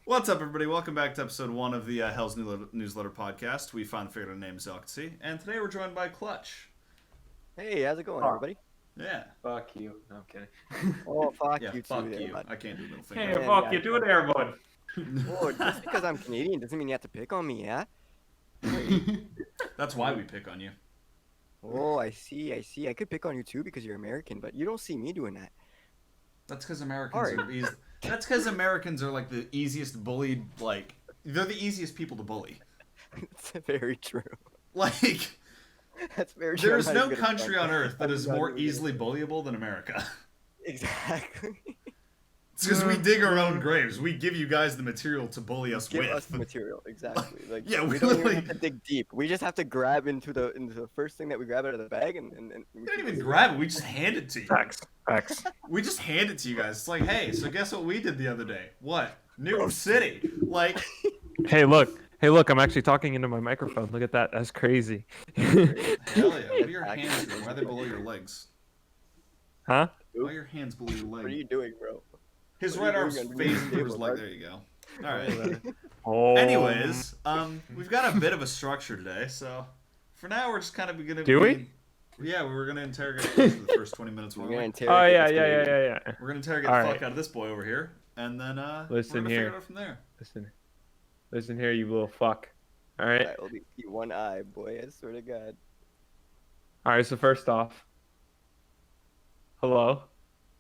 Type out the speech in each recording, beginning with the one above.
What's up, everybody? Welcome back to episode 1 of the Hell's Newsletter podcast. We finally figured out a name Zelkty, and today we're joined by Clutch. Hey, how's it going, Fuck. everybody? Yeah. Fuck you. No, I'm kidding. Oh, fuck Yeah, you fuck too, you. there, bud. I can't do middle Hey, finger. Man, fuck yeah, you. Do it there, bud. Oh, just because I'm Canadian doesn't mean you have to pick on me, yeah? That's why we pick on you. Oh, I see. I could pick on you too because you're American, but you don't see me doing that. That's because Americans Alright. are easy. That's because Americans are like the easiest bullied, like, they're the easiest people to bully. It's very true. Like, That's very true. there's I'm no not even gonna country front. on earth that I'm is not more even gonna easily bullyable than America. Exactly. It's because we dig our own graves. We give you guys the material to bully us Give with. us the material, exactly. Like, Yeah, we we don't even literally- have to dig deep. We just have to grab into the first thing that we grab out of the bag, and We don't even grab it. We just hand it to you. Facts. We just hand it to you guys. It's like, hey, so guess what we did the other day? What? New York City. Like, Hey, look. I'm actually talking into my microphone. Look at that. That's crazy. hell yeah. What are your hands doing? Why are they below your legs? Huh? Why are your hands below your What are leg? you doing, bro? His What are right you arm's doing phasing under through the his table, leg. bud? There you go. All right. Oh. Anyways, we've got a bit of a structure today, so for now we're just kind of gonna. Do we? Yeah, we were gonna interrogate Chris for the first 20 minutes. We're Weren't gonna we? Oh interrogate yeah, this Canadian. yeah. We're gonna interrogate All the right. fuck out of this boy over here, and then we're Listen gonna here. figure it out from there. Listen here, you little fuck. All right. I'll be one eye, boy. I swear to God. All right. So first off, hello.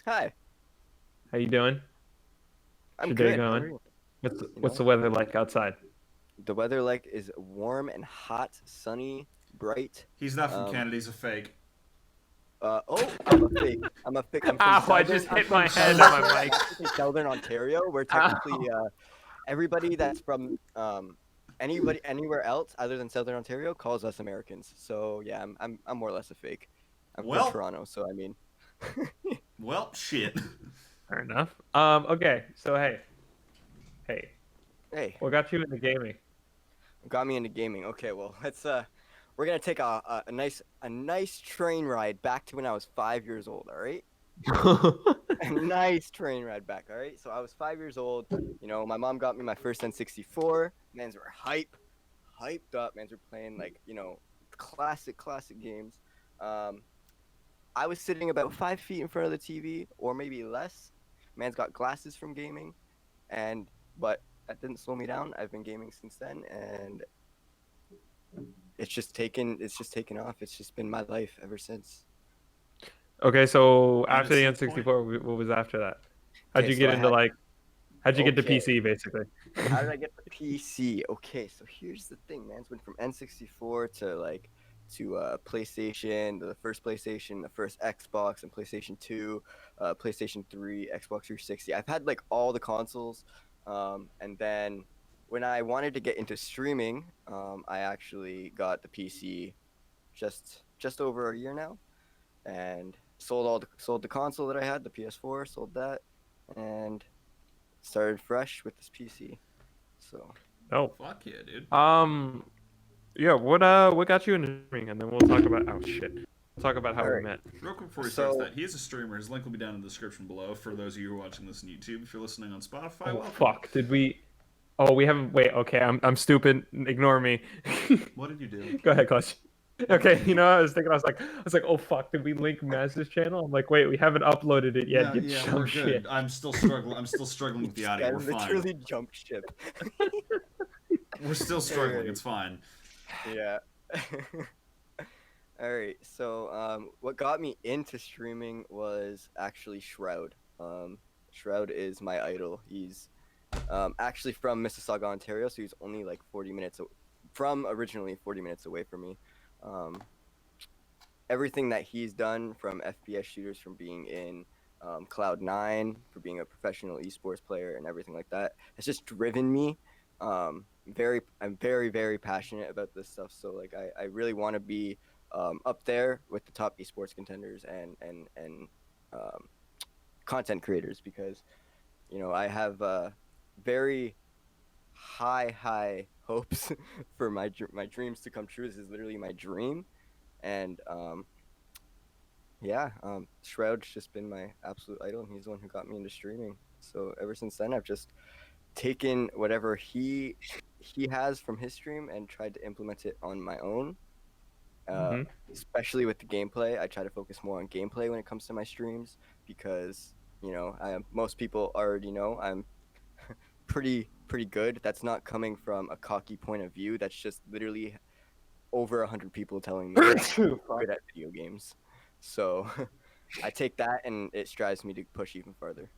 Hi. How you doing? I'm Your day good. How going? are you? What's the weather like outside? The weather like is warm and hot, sunny, bright. He's not from Canada. He's a fake. Oh, I'm a fake. I'm from Ow, I just hit my head on my mic. technically Southern Ontario, where technically everybody that's from anybody anywhere else other than Southern Ontario calls us Americans. So yeah, I'm more or less a fake. I'm Well- from Toronto, so I mean. Well, shit. Fair enough. Okay. So hey, Hey, what got you into gaming? got me into gaming. Okay, well we're gonna take a nice train ride back to when I was 5 years old. All right. A nice train ride back. All right. So I was 5 years old. You know, my mom got me my first N64. Mans were hyped up. Mans were playing like classic games. I was sitting about 5 feet in front of the TV, or maybe less. Man's got glasses from gaming, but that didn't slow me down. I've been gaming since then, and it's just taken off. It's just been my life ever since. Okay, so And after the it's the N64, what was after that? How'd Okay, you so get I into had- how'd you get to Okay. PC basically? How did I get the PC? Okay, so here's the thing, man. It's went from N64 to PlayStation, the first PlayStation, the first Xbox, and PlayStation 2, PlayStation 3, Xbox 360. I've had like all the consoles, and then when I wanted to get into streaming, I actually got the PC just over a year now, and sold the console that I had, the PS4, sold that, and started fresh with this PC. So Oh, Fuck yeah, dude. yeah. What got you into streaming? And then we'll talk about We'll talk about how we Alright. met. Real quick before he So- starts that, he is a streamer. His link will be down in the description below for those of you who are watching this on YouTube. If you're listening on Spotify, Oh welcome. fuck! Did we? Oh, we haven't. Wait. Okay, I'm stupid. Ignore me. What did you do? Go ahead, Clutch. Okay, I was thinking. I was like, oh fuck! Did we link Maz's channel? I'm like, wait, we haven't uploaded it yet. No, you yeah, dumb we're shit. good. I'm still struggling with the audio. I We're fine. literally jumped ship. We're still struggling. It's fine. Yeah. All right. So, what got me into streaming was actually Shroud. Shroud is my idol. He's actually from Mississauga, Ontario, so he's only like 40 minutes originally 40 minutes away from me. Everything that he's done, from FPS shooters, from being in Cloud9, for being a professional esports player, and everything like that, has just driven me. I'm very, very passionate about this stuff. So like, I really want to be up there with the top esports contenders and content creators, because I have very high hopes for my dreams to come true. This is literally my dream, and Shroud's just been my absolute idol, and he's the one who got me into streaming. So ever since then, I've just taken whatever he has from his stream and tried to implement it on my own. Mhm. Especially with the gameplay, I try to focus more on gameplay when it comes to my streams because most people already know I'm pretty good. That's not coming from a cocky point of view. That's just literally over 100 people telling me I'm good at video games. So I take that and it strives me to push even further.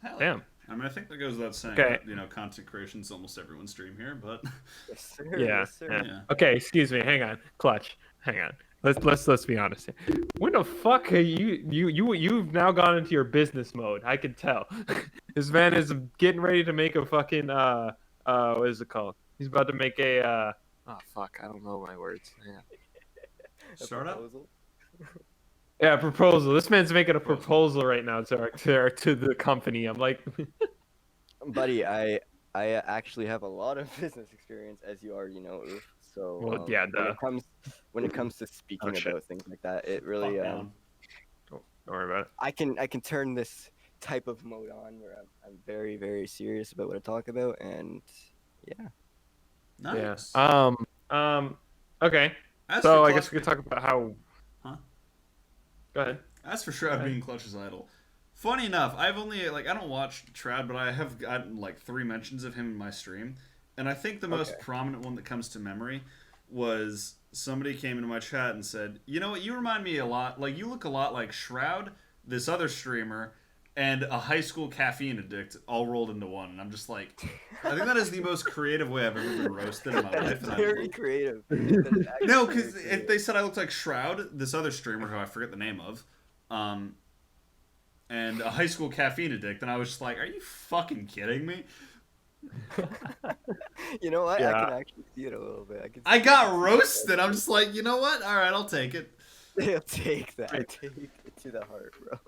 Hell Damn. I mean, I think that goes without saying Okay. that, content creation's almost everyone's dream here, but Yes, sir. Yeah, Yes, sir. yeah. Okay, excuse me. Hang on, Clutch. Hang on. Let's be honest here. When the fuck are you've now gone into your business mode? I can tell. This man is getting ready to make a fucking what is it called? He's about to make a oh fuck, I don't know my words. Yeah. startup. Proposal? Yeah, proposal. This man's making a proposal right now to the company. I'm like, Buddy, I actually have a lot of business experience, as you already know. Oof. So well, yeah, when it comes to speaking shit. about things like that, it really Fuck down. Don't worry about it. I can turn this type of mode on where I'm very, very serious about what I talk about, and yeah. Nice. Yeah. Okay. As So for I guess Clutch- we could talk about how. Huh? Go ahead. As for Shroud being Clutch's idol, funny enough, I've only I don't watch Shroud, but I have gotten 3 mentions of him in my stream, and I think the most prominent one that comes to memory was somebody came into my chat and said, "You know what? You remind me a lot. You look a lot like Shroud, this other streamer, and a high school caffeine addict all rolled into one." And I'm just like, I think that is the most creative way I've ever been roasted in my life. That's And very creative. That is actually No, very because creative. they said I looked like Shroud, this other streamer who I forget the name of, and a high school caffeine addict, and I was just like, "Are you fucking kidding me?" You know what? I Yeah. can actually see it a little bit. I got roasted. I'm just like, you know what? All right, I'll take it. I'll take that. Take it to the heart, bro.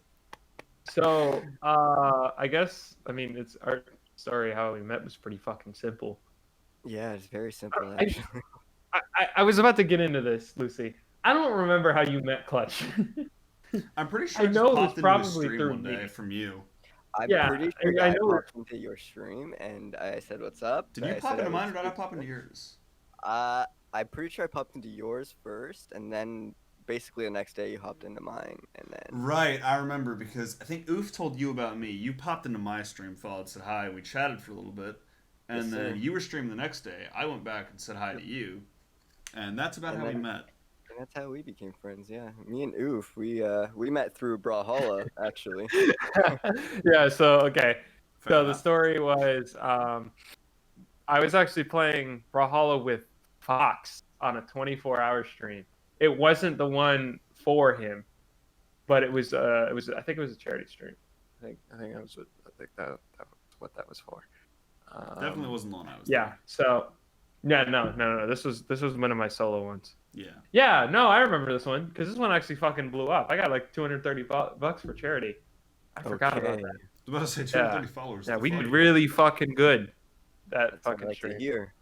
So I guess it's our story how we met was pretty fucking simple. Yeah, it's very simple. I- Actually. I was about to get into this, Lucy. I don't remember how you met Clutch. I'm pretty sure I I know it was just popped into a probably stream through one day me. from you. I'm Yeah, pretty sure I I know. popped into your stream and I said, "What's up?" Did you I pop said into I mine, or was did I pop into yours? I'm pretty sure I popped into yours first, and then basically the next day you hopped into mine, and then Right, I remember because I think Oof told you about me. You popped into my stream, followed, said hi, and we chatted for a little bit. And Yes, then sir. you were streaming the next day. I went back and said hi to you. And that's about And how we then- met. and that's how we became friends. Yeah, me and Oof, we met through Brawlhalla actually. Yeah. So okay. Fair So the enough. story was I was actually playing Brawlhalla with Fox on a 24-hour stream. It wasn't the one for him, but it was I think it was a charity stream. I think that was that was what that was for. Definitely wasn't the one I was Yeah. So yeah, no. This was one of my solo ones. there. Yeah. Yeah, no, I remember this one because this one actually fucking blew up. I got like 230 bucks for charity. I forgot about Okay. that. I was about to say 230 followers. Yeah, the we fuck? did really fucking good. That That's what I fucking like to stream. hear.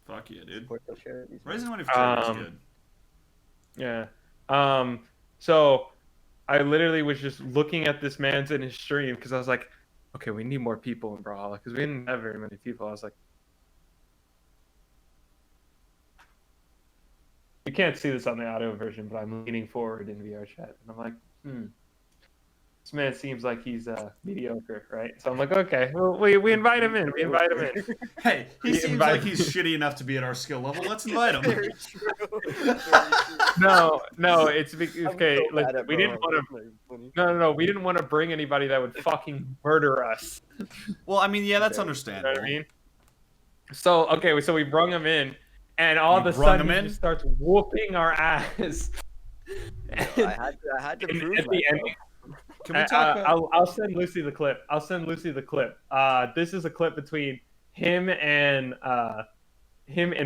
Fuck yeah, dude. Support those charities, man. Raising money for charity is Um, good. Yeah. So I literally was just looking at this man's in his stream because I was like, okay, we need more people in Brawlhalla because we didn't have very many people. I was like, you can't see this on the audio version, but I'm leaning forward in VR chat and I'm like, this man seems like he's mediocre, right? So I'm like, okay, well, we invite him in. We invite him in. Hey, he we seems invite- like he's shitty enough to be at our skill level. Let's invite him. Very true. Very true. No, it's because I'm okay. so bad Listen, at we didn't Brawlhalla, want to. that's not even funny. No, we didn't want to bring anybody that would fucking murder us. Well, I mean, yeah, that's Okay. You know understandable. what I mean? So okay, so we brung him in, and all You of a brung sudden him he in? just starts whooping our ass. I had to And prove at the end, myself. Can we talk about... I'll send Lucy the clip. This is a clip between him and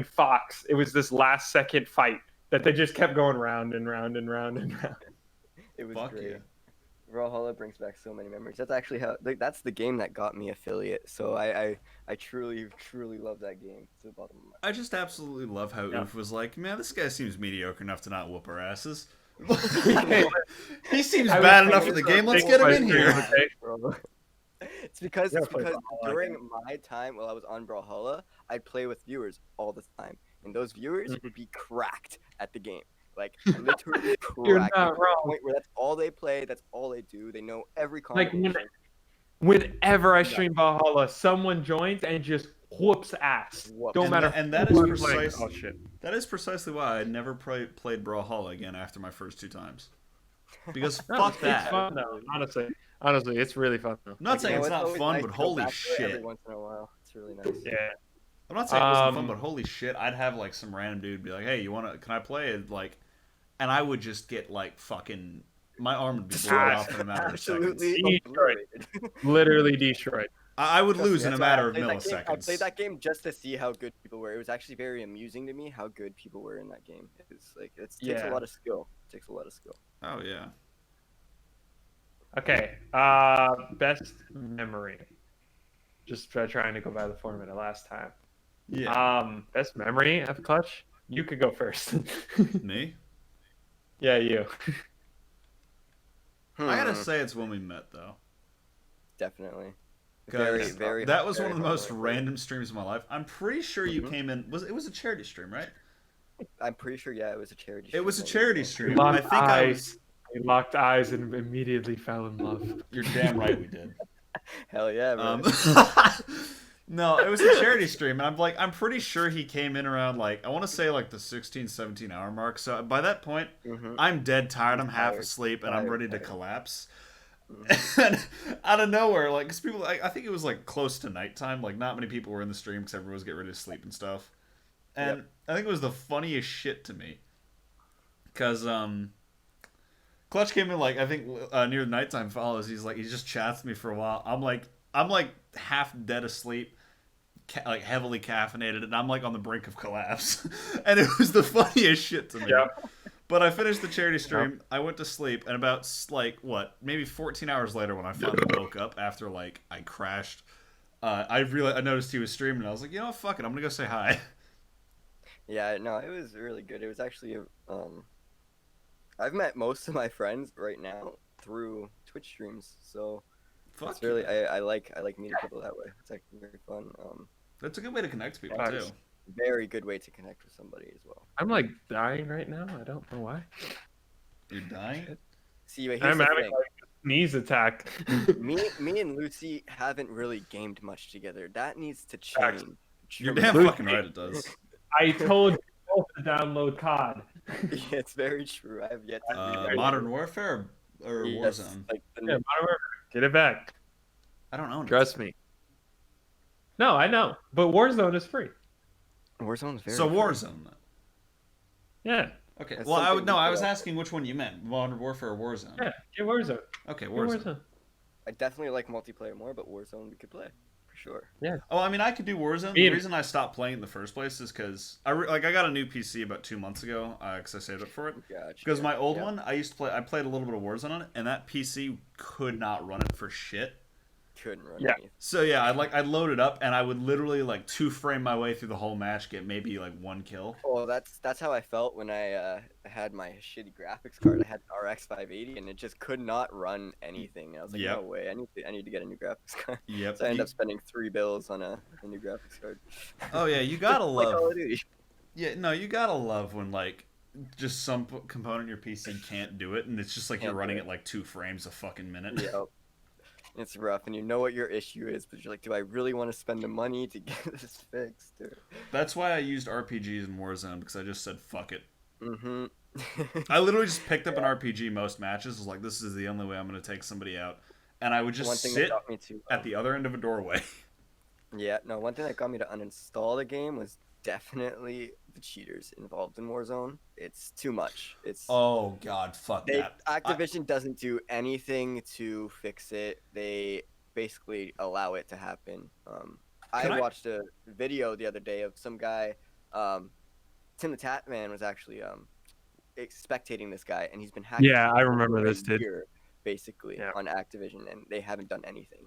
Fox. It was this last second fight that they just kept going round and round and round and round. It was Fuck great. yeah. Brawlhalla brings back so many memories. That's actually that's the game that got me affiliate. So I truly love that game to the bottom of my I just absolutely love how Yeah. Oof was like, man, this guy seems mediocre enough to not whoop our asses. Hey, He seems I bad was- enough for the game. Let's get him in here. Okay. bro. It's because You gotta play Brawlhalla during again. my time while I was on Brawlhalla, I'd play with viewers all the time, and those viewers would be cracked at the game, like literally You're cracked to not the wrong. point where that's all they play, that's all they do. They know every Like combination. whenever I Yeah. stream Valhalla, someone joins and just whoops ass. Whoops. Don't And matter. that who is I'm playing. precisely Oh shit. that is precisely why I never played Brawlhalla again after my first 2 times. Because No, fuck it's that. fun though. Honestly, it's really fun though. I'm not saying it's not always fun, nice but to go holy back to it every shit. once in a while. It's really nice. Yeah. I'm not saying it wasn't fun, Um, but holy shit, I'd have like some random dude be like, "Hey, can I play it?" Like, and I would just get like fucking, my arm would be blown off in a matter of seconds. Absolutely obliterated. Literally destroyed. I would Trust me, lose in a that's why matter I of played that game. I milliseconds. played that game just to see how good people were. It was actually very amusing to me how good people were in that game. It's like it takes a Yeah. lot of skill. It takes a lot of skill. Oh yeah. Okay. Best memory. Just trying to go by the format of last time. Yeah. Best memory of Clutch. You could go first. Me? Yeah, you. I gotta say it's when we met though. Definitely. Because Very. that was very one of the most hard. random streams of my life. I'm pretty sure you came in. It was a charity stream, right? I'm pretty sure. Yeah, it was a charity. It was a stream. charity We stream. I locked think I was. eyes. We locked eyes and immediately fell in love. You're damn right we did. Hell yeah, bro. No, it was a charity stream, and I'm pretty sure he came in around like I want to say like the 16, 17 hour mark. So by that point, I'm dead tired. I'm half asleep, and I'm ready to collapse. And out of nowhere, like, cause people, I think it was like close to nighttime. Like, not many people were in the stream because everyone was getting ready to sleep and stuff. And I think it was the funniest shit to me, cause Clutch came in like I think near the nighttime follows. He just chats with me for a while. I'm like half dead asleep, like heavily caffeinated, and I'm like on the brink of collapse. And it was the funniest shit to me. Yeah. But I finished the charity stream. I went to sleep, and about like what, maybe 14 hours later, when I finally woke up after like I crashed, I noticed he was streaming, and I was like, you know what, fuck it, I'm gonna go say hi. Yeah, no, it was really good. It was actually I've met most of my friends right now through Twitch streams, so Fuck it's really yeah. I like meeting people that way. It's actually very fun. That's a good way to connect to people Nice. too. Very good way to connect with somebody as well. I'm like dying right now. I don't know why. You're dying. See, but here's I'm the having thing. like a sneeze attack. Me and Lucy haven't really gamed much together. That needs to Facts. change. You're damn Lucy- fucking right. It does. I told you both to download COD. Yeah, it's very true. I have yet to Modern Warfare or Yes, Warzone. like the Yeah, Modern Warfare. Get it back. I don't own it. Trust me. No, I know, but Warzone is free. Warzone's very So free. Warzone. Then. Yeah, Okay. That's Well, something we I put was out. asking which one you meant, Modern Warfare or Warzone. yeah, get Warzone. Okay, Get Warzone. Warzone. I definitely like multiplayer more, but Warzone we could play for sure. Oh, I mean, I could do Warzone. The reason I stopped playing in the first place is because I got a new PC about 2 months ago because I saved up for it. Gotcha. Because my old one, I played a little bit of Warzone on it, and that PC could not run it for shit. couldn't run Yeah. anything. So yeah, I'd load it up, and I would literally like 2-frame my way through the whole match, get maybe like 1 kill. Oh, that's how I felt when I had my shitty graphics card. I had an RX 580, and it just could not run anything. And I was like, Yep. no way, I need to get a new graphics card. Yep. So I ended up spending $3 on a new graphics card. Oh yeah, you gotta Like Call love. of Duty. Yeah, no, you gotta love when like just some component in your PC can't do it, and it's just like you're Can't do running it. at like 2 frames a fucking minute. Yep. It's rough, and you know what your issue is, but you're like, do I really want to spend the money to get this fixed? That's why I used RPGs in Warzone, because I just said fuck it. Mm-hmm. I literally just picked up an RPG most matches. Was like, this is the only way I'm gonna take somebody out, and I would One just thing that sit got me to at the other end of a doorway. yeah, no, one thing that got me to uninstall the game was definitely the cheaters involved in Warzone. It's too much. It's Oh god, fuck that. Activision doesn't do anything to fix it. They basically allow it to happen. I watched a video the other day of some guy, Tim the Tat Man was actually spectating this guy, and he's been hacking. Yeah, I remember for a this, dude. year, basically Yeah. on Activision, and they haven't done anything.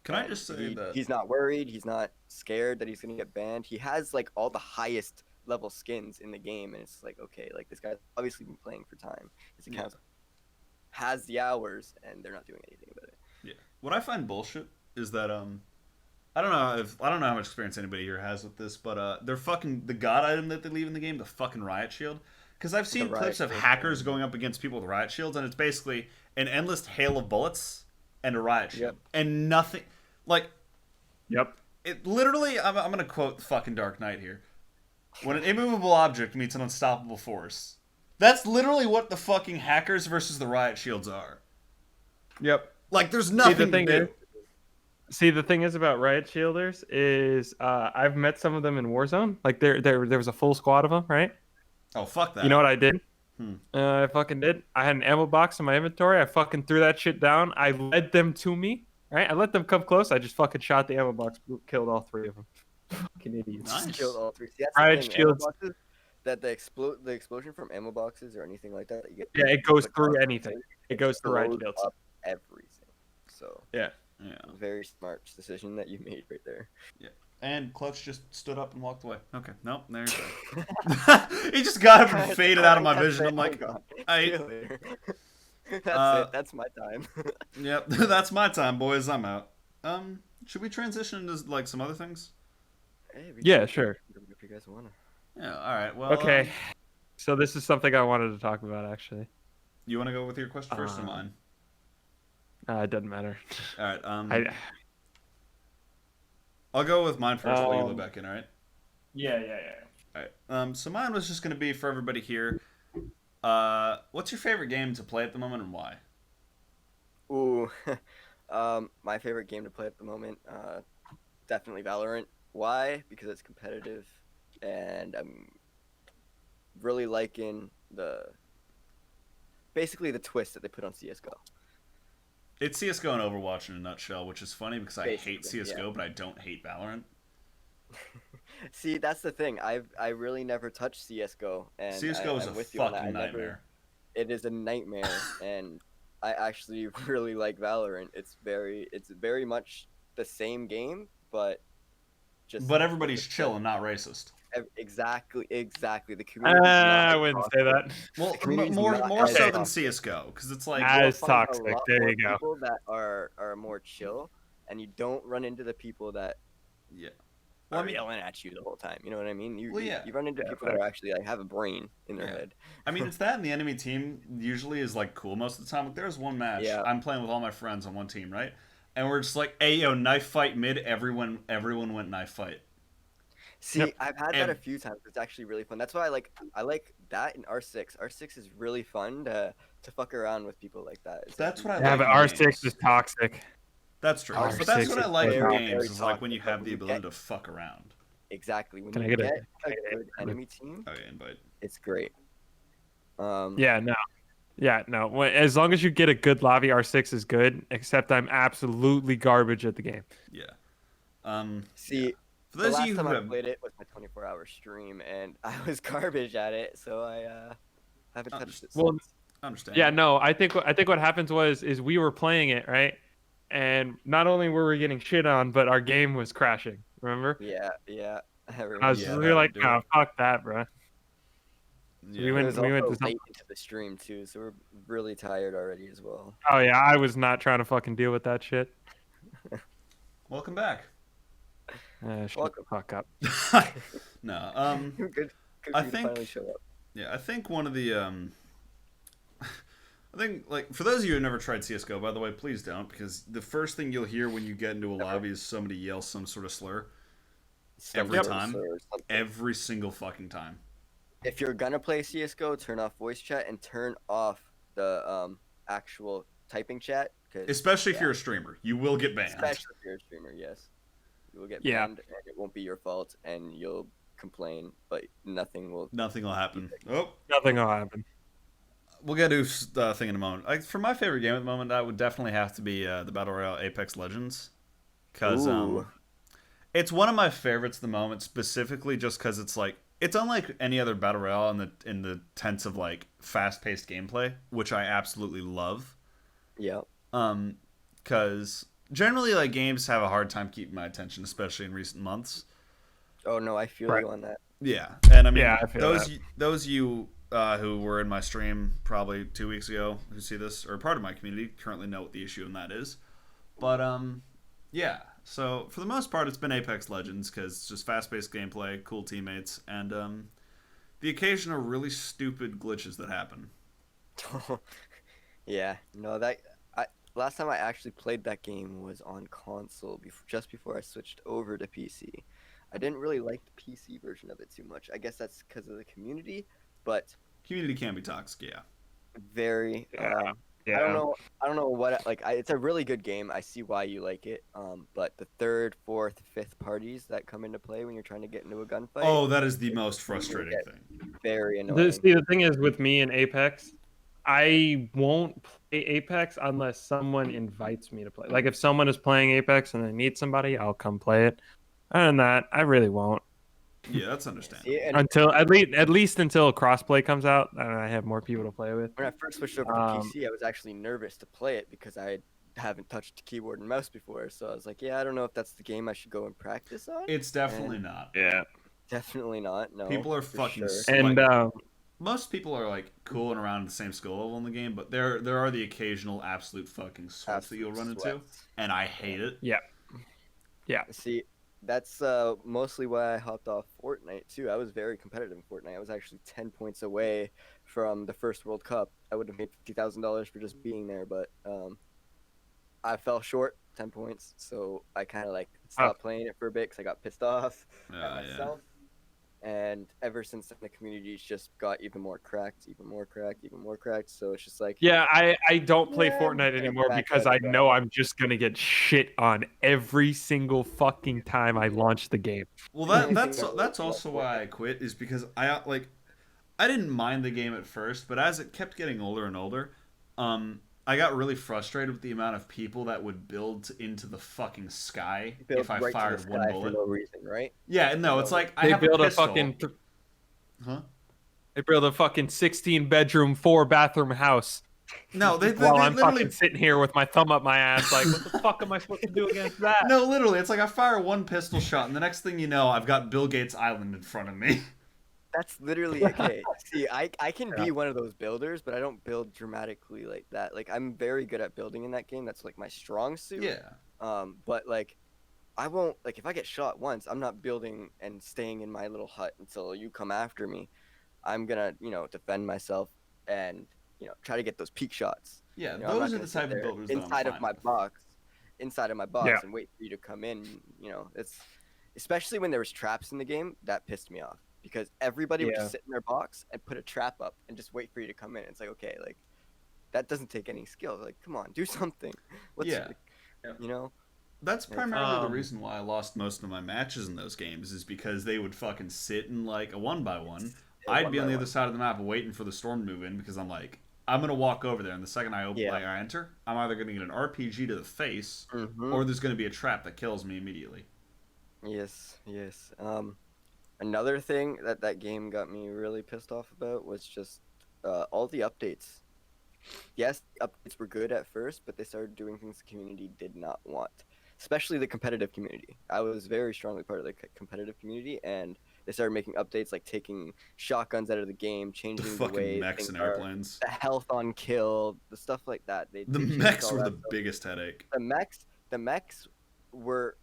Can I And just say that he's not worried. He's not scared that he's gonna get banned. He has like all the highest level skins in the game, and it's like, okay, like this guy's obviously been playing for time. His account has the hours, and they're not doing anything about it. what I find bullshit is that I don't know how much experience anybody here has with this, but they're fucking the god item that they leave in the game, the fucking riot shield. Because I've seen clips of hackers going up against people with riot shields, and it's basically an endless hail of bullets and a riot shield, and nothing like. Yep. It literally. I'm gonna quote the fucking Dark Knight here. When an immovable object meets an unstoppable force, that's literally what the fucking hackers versus the riot shields are. Yep. Like, there's nothing to do. See, the thing is about riot shielders is I've met some of them in Warzone. Like there was a full squad of them, right? Oh, fuck that. You know what I did? I fucking did. I had an ammo box in my inventory. I fucking threw that shit down. I led them to me, right? I let them come close. I just fucking shot the ammo box, killed all 3 of them. Fucking idiots. Nice. Killed all 3. See, that's Riot the thing, shields. ammo boxes, that the explosion from ammo boxes or anything like that, you get. Yeah, it goes through anything. It goes through riot shields. Up everything. So. Yeah. Very smart decision that you made right there. Yeah. And Clutch just stood up and walked away. Okay. Nope. There's he just got up and faded out of my vision. I'm like, That's it. That's my time. Yep. That's my time, boys. I'm out. Should we transition into like some other things? Hey, yeah, sure. If you guys wanna. Yeah. All right. Well. Okay. So this is something I wanted to talk about actually. You want to go with your question first or mine? It doesn't matter. All right. I'll go with mine first while you look back in, all right? Yeah. All right. So mine was just going to be for everybody here. What's your favorite game to play at the moment and why? Ooh. My favorite game to play at the moment, definitely Valorant. Why? Because it's competitive, and I'm really liking basically the twist that they put on CS:GO. It's CS:GO and Overwatch in a nutshell, which is funny because I hate CS:GO, but I don't hate Valorant. See, that's the thing. I really never touched CS:GO, and CS:GO is a fucking nightmare. It is a nightmare, and I actually really like Valorant. It's very much the same game, but But everybody's chill and not racist. Exactly. The community. I wouldn't say that. Well, more so than CS:GO, because it's like it's toxic. There you go. People that are more chill, and you don't run into the people that are yelling at you the whole time. You know what I mean? You run into people that are actually like have a brain in their head. I mean, it's that, and the enemy team usually is like cool most of the time. Like, there's one match I'm playing with all my friends on one team, right? And we're just like, hey, yo, knife fight mid. Everyone went knife fight. See, I've had that a few times. It's actually really fun. That's why I like that in R6. R6 is really fun to fuck around with people like that. That's what I like. Yeah, but R6 is toxic. That's true. But that's what I like in games, is like when you have the ability to fuck around. Exactly. When you get a good enemy team, it's great. Yeah, no. As long as you get a good lobby, R6 is good, except I'm absolutely garbage at the game. Yeah. See... For those the of you last who time I played it was my 24-hour stream, and I was garbage at it, so I haven't touched it since. Well, I understand. Yeah, no, I think what happens is we were playing it, right? And not only were we getting shit on, but our game was crashing. Remember? Yeah. We were like, no, fuck that, bro. Yeah. We went to late into the stream too, so we're really tired already as well. Oh yeah, I was not trying to fucking deal with that shit. Welcome back. Shut the fuck up. No. Good I for you to think. finally show up. Yeah, I think one of the I think, like, for those of you who never tried CS:GO, by the way, please don't, because the first thing you'll hear when you get into a lobby is somebody yell some sort of slur. Every time. Every single fucking time. If you're gonna play CS:GO, turn off voice chat and turn off the actual typing chat. Especially if you're a streamer. You will get banned. Especially if you're a streamer, yes. You will get banned, and it won't be your fault, and you'll complain, but nothing will happen. Oh, nothing will happen. We'll get to the thing in a moment. Like, for my favorite game at the moment, that would definitely have to be the Battle Royale Apex Legends. Because it's one of my favorites at the moment, specifically just because it's like, it's unlike any other Battle Royale in the sense of like fast-paced gameplay, which I absolutely love. Yeah. Because generally, like, games have a hard time keeping my attention, especially in recent months. Oh no, I feel you on that. Yeah, and I mean, I feel those you who were in my stream probably 2 weeks ago who see this, or part of my community, currently know what the issue in that is. But yeah. So for the most part, it's been Apex Legends because it's just fast-paced gameplay, cool teammates, and the occasional really stupid glitches that happen. Yeah, no, last time I actually played that game was on console, just before I switched over to PC. I didn't really like the PC version of it too much. I guess that's because of the community, but Community can be toxic, yeah. very. Yeah. I don't know. I don't know what it's a really good game. I see why you like it. But the third, fourth, fifth parties that come into play when you're trying to get into a gunfight. Oh, that is the most frustrating thing. Very annoying. See, the thing is with me and Apex, I won't play Apex unless someone invites me to play. Like if someone is playing Apex and I need somebody, I'll come play it. Other than that, I really won't. Yeah, that's understandable. See, and Until at least until crossplay comes out and I have more people to play with. when I first switched over to PC, I was actually nervous to play it because I haven't touched keyboard and mouse before. So I was like, yeah, I don't know if that's the game I should go and practice on. It's definitely not. Yeah. Definitely not. No. People are for fucking sure. And most people are like cool and around the same skill level in the game, but there are the occasional absolute fucking sweats that you'll run into, Sweats. and I hate it. yeah. See, that's mostly why I hopped off Fortnite too. I was very competitive in Fortnite. I was actually 10 points away from the first World Cup. I would have made $50,000 for just being there, but I fell short 10 points, so I kind of like stopped playing it for a bit because I got pissed off at myself. And ever since then, the community's just got even more cracked. So it's just like, Yeah, I don't play Yeah, Fortnite yeah, anymore back because up, I back know I'm just gonna get shit on every single fucking time I launch the game. Well, Anything that's that that's works also well for why I quit, is because I didn't mind the game at first, but as it kept getting older and older, I got really frustrated with the amount of people that would build into the fucking sky build if I right to the fired one sky bullet. for no reason, right? Yeah, no, it's like I They have build a a pistol. fucking Huh? they build a fucking 16 bedroom, 4 bathroom house. No, they While I'm literally fucking sitting here with my thumb up my ass, like, what the fuck am I supposed to do against that? No, literally, it's like I fire one pistol shot, and the next thing you know, I've got Bill Gates Island in front of me. That's literally okay. See, I can be one of those builders, but I don't build dramatically like that. Like I'm very good at building in that game. That's like my strong suit. Yeah. But like I won't like if I get shot once, I'm not building and staying in my little hut until you come after me. I'm gonna, defend myself and, try to get those peak shots. Yeah, I'm not those are gonna the sit type of there builders that I'm inside of fine my with. box, Yeah. and wait for you to come in. It's especially when there was traps in the game that pissed me off because everybody would Yeah. just sit in their box and put a trap up and just wait for you to come in. It's like, okay, like that doesn't take any skill. Like, come on, do something. Yeah. That's primarily the reason why I lost most of my matches in those games, is because they would fucking sit in like a 1-by-1. I'd be on the other side of the map waiting for the storm to move in because I'm like, I'm gonna walk over there, and the second I I enter, I'm either gonna get an RPG to the face, or there's gonna be a trap that kills me immediately. Yes. Another thing that game got me really pissed off about was just all the updates. Yes, the updates were good at first, but they started doing things the community did not want, especially the competitive community. I was very strongly part of the competitive community, and they started making updates like taking shotguns out of the game, changing the Fucking way mechs things and are, airplanes. the health on kill, the stuff like that. The they changed mechs all were that the stuff. biggest headache. The mechs were,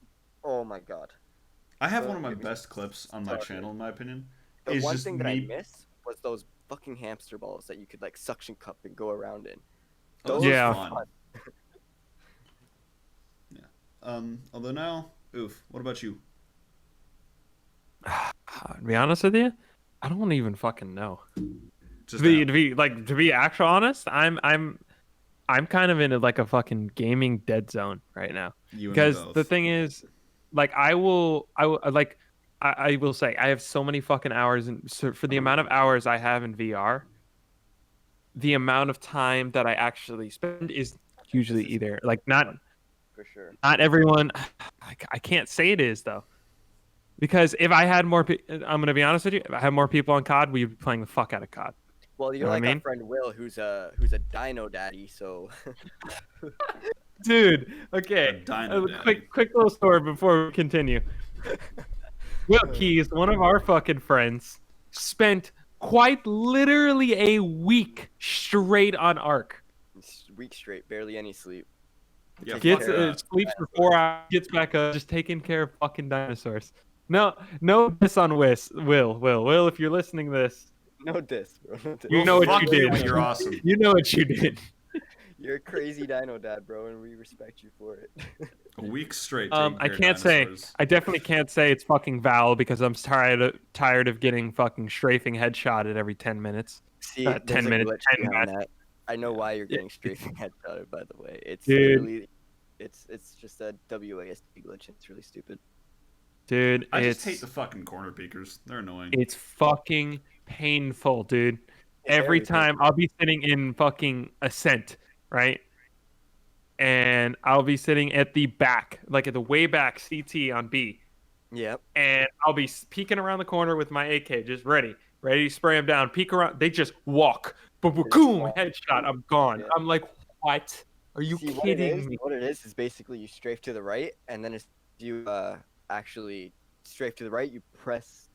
oh my god. I have Don't one of my get me best clips on my started. channel, in my opinion. The is one just thing that I me. missed was those fucking hamster balls that you could like suction cup and go around in. Those Those Yeah. were were fun. Although now, oof. What about you? To be honest with you, I don't even fucking know. Just To be actual honest, I'm kind of in like a fucking gaming dead zone right now. you and me Because both. the thing is, like I will say I have so many fucking hours, and so for the amount of hours I have in VR, the amount of time that I actually spend is usually either like not for sure. everyone. I can't say it is though, because if I had more, I'm gonna be honest with you. If I had more people on COD, we'd be playing the fuck out of COD. Well, you're Know what I like mean? our friend Will, who's a dino daddy. So Dude, okay. A dino daddy. Quick little story before we continue. Will Keys, one of our fucking friends, spent quite literally a week straight on Ark. week straight, barely any sleep. Yeah, Gets fuck that. sleeps for 4 hours, gets back up, just taking care of fucking dinosaurs. No diss on Will. If you're listening to this, No diss, bro. No diss. you Well, know what fuck you you, did. but you're awesome. You know what you did. You're a crazy dino dad, bro, and we respect you for it. A week straight taking I care of can't say. dinosaurs. I definitely can't say it's fucking Val because I'm tired of getting fucking strafing headshotted every 10 minutes. See, 10 there's a minutes. glitch 10 behind minutes. that. I know why you're getting strafing headshotted, by the way. It's Dude. literally, it's just a WASD glitch. It's really stupid. Dude, I just hate the fucking corner peekers. They're annoying. It's fucking painful, dude. It's Every very time I'll be sitting in fucking Ascent, right? And I'll be sitting at the back, like at the way back CT on B. Yep. And I'll be peeking around the corner with my AK, just ready to spray them down. Peek around. They just walk. Boom, boom, headshot. I'm gone. Yeah. I'm like, what? Are you kidding me? What it is basically you strafe to the right, and then if you actually strafe to the right, you press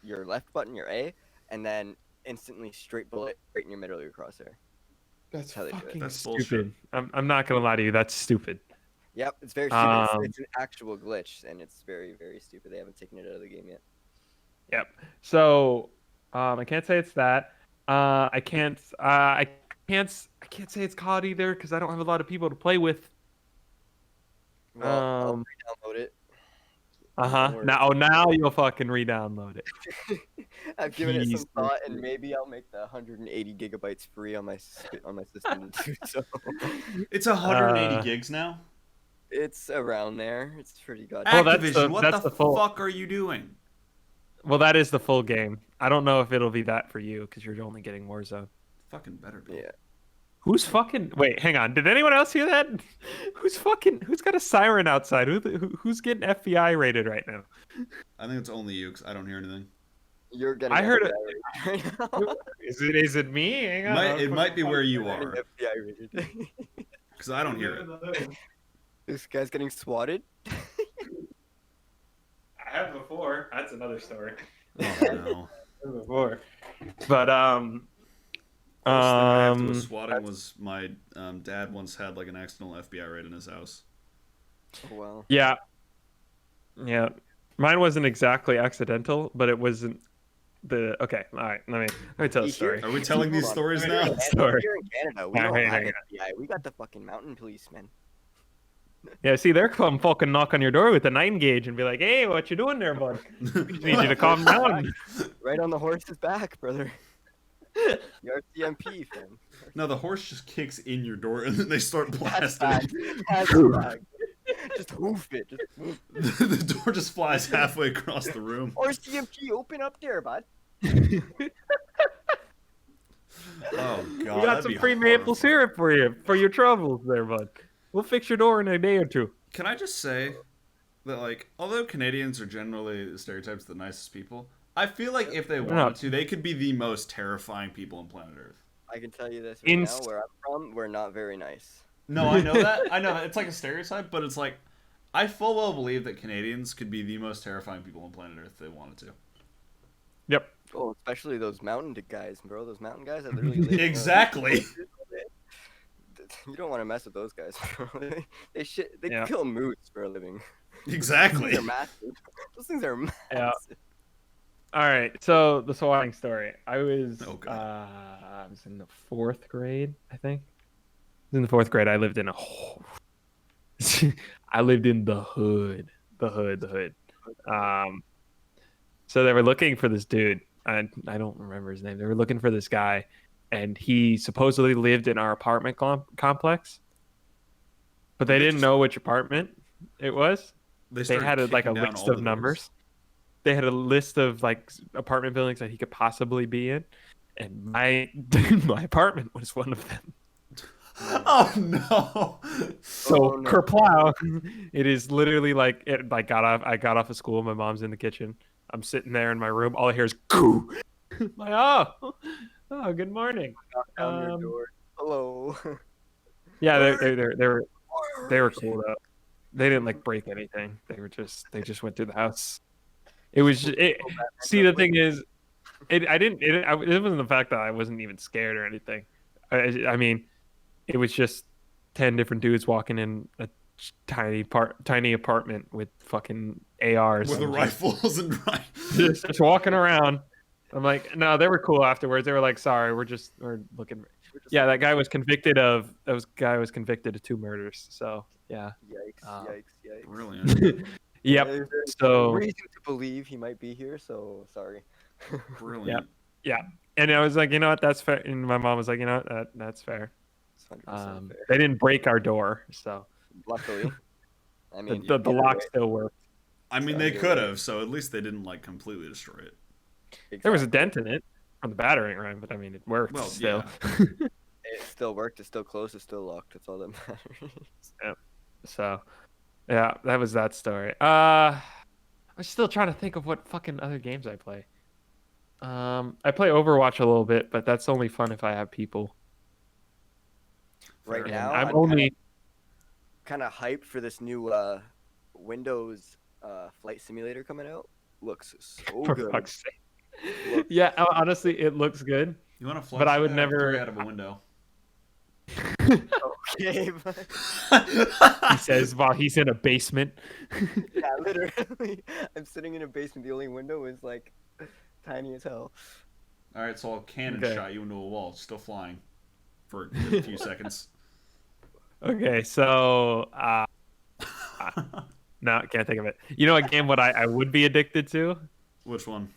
your left button, your A, and then instantly straight bullet right in your middle of your crosshair. That's how they do it. fucking That's stupid. I'm not gonna lie to you. That's stupid. Yep, it's very stupid. Um, It's an actual glitch, and it's very, very stupid. They haven't taken it out of the game yet. Yep. So, I can't say it's that. I can't say it's COD either because I don't have a lot of people to play with. Well, I'll re-download it. Don't worry. Now you'll fucking re-download it. I've given it some Jesus. thought, and maybe I'll make the 180 gigabytes free on my system too. So It's 180 Uh, gigs now. it's around there. It's pretty Well, goddamn. that's Activision, the- what that's the the full- fuck are you doing? Well, that is the full game. I don't know if it'll be that for you because you're only getting Warzone. Fucking better be. Yeah. Who's fucking? Wait, hang on. Did anyone else hear that? Who's got a siren outside? Who's getting FBI rated right now? I think it's only you because I don't hear anything. You're getting. I heard it. FBI rated right now. Is it me? Hang on. It might be where you Getting are FBI rated. because I don't hear it. This guy's getting swatted. I have before. That's another story. Oh no. Before, but Worst thing I have to do with swatting was my dad once had like an accidental FBI raid in his house. Oh, wow. yeah. Mine wasn't exactly accidental, but it wasn't the. Okay, all right. Let me tell the story. Are we telling these Hold on. stories Here now? in Sorry. Here in Canada, we Yeah, don't hang have on. FBI. We got the fucking mountain police, man. Yeah, see, they're come fucking knock on your door with a 9 gauge and be like, "Hey, what you doing there, bud? We just need you to calm down." Right on the horse's back, brother. You're CMP, fam. No, the horse just kicks in your door and then they start That's blasting. facts. That's facts. Just hoof it. Just hoof. The door just flies halfway across the room. Or CMP, open up there, bud. Oh god, We got that'd some be free horrible. maple syrup for you for your troubles there, bud. We'll fix your door in a day or two. Can I just say that, like, although Canadians are generally the stereotypes of the nicest people, I feel like if they wanted to, they could be the most terrifying people on planet Earth. I can tell you this right now, where I'm from, we're not very nice. No, I know that. I know that. It's like a stereotype, but it's like, I full well believe that Canadians could be the most terrifying people on planet Earth if they wanted to. Yep. Oh, especially those mountain guys, bro. Those mountain guys that literally live. Exactly. You don't want to mess with those guys, bro. They Yeah. kill moose for a living. Exactly. They're massive. Those things are massive. Yeah. All right. So the swatting story. I was Oh, God. I was in the 4th grade, I think. In the 4th grade, I lived in I lived in the hood. The hood. So they were looking for this dude. I don't remember his name. They were looking for this guy, and he supposedly lived in our apartment complex. But they didn't know which apartment it was. They started had a kicking down list all of the numbers. doors. They had a list of like apartment buildings that he could possibly be in, and my apartment was one of them. Oh no! So Oh, no. kerplow, it is literally like it. Like I got off of school. My mom's in the kitchen. I'm sitting there in my room. All I hear is "goo." Like oh, good morning. Knock down your door. Hello. Yeah, they were cool though. They didn't like break anything. They just went through the house. It was just, see, the thing is, it wasn't the fact that I wasn't even scared or anything. I mean, it was just 10 different dudes walking in a tiny apartment with fucking ARs with the and rifles and just walking around. I'm like, no, they were cool afterwards. They were like, sorry, we're looking. Yeah, that guy was convicted of 2 murders. So yeah. Yikes. Brilliant. Yep. There's So reason to believe he might be here, so sorry. Brilliant. yeah, and I was like, you know what, that's fair. And my mom was like, you know what, that's fair. It's 100% fair. They didn't break our door, so Luckily, I mean, the lock still worked. I mean, they could have, so at least they didn't like completely destroy it. Exactly. There was a dent in it on the battering ram, but I mean, it worked still. Yeah. It still worked. It's still closed. It's still locked. That's all that matters. Yeah. So, yeah, that was that story. I'm still trying to think of what fucking other games I play. I play Overwatch a little bit, but that's only fun if I have people. Right And now, I'm I'm only kind of hyped for this new Windows flight simulator coming out. Looks so for good. fuck's sake. Yeah, honestly, it looks good. You want to fly? But I would never- throw it out of a window. Okay, He says while he's in a basement. yeah, literally. I'm sitting in a basement. The only window is like tiny as hell. All right, so I'll cannon Okay. shot you into a wall, still flying, for a few seconds. Okay, so no, can't think of it. You know, a game what I would be addicted to? Which one?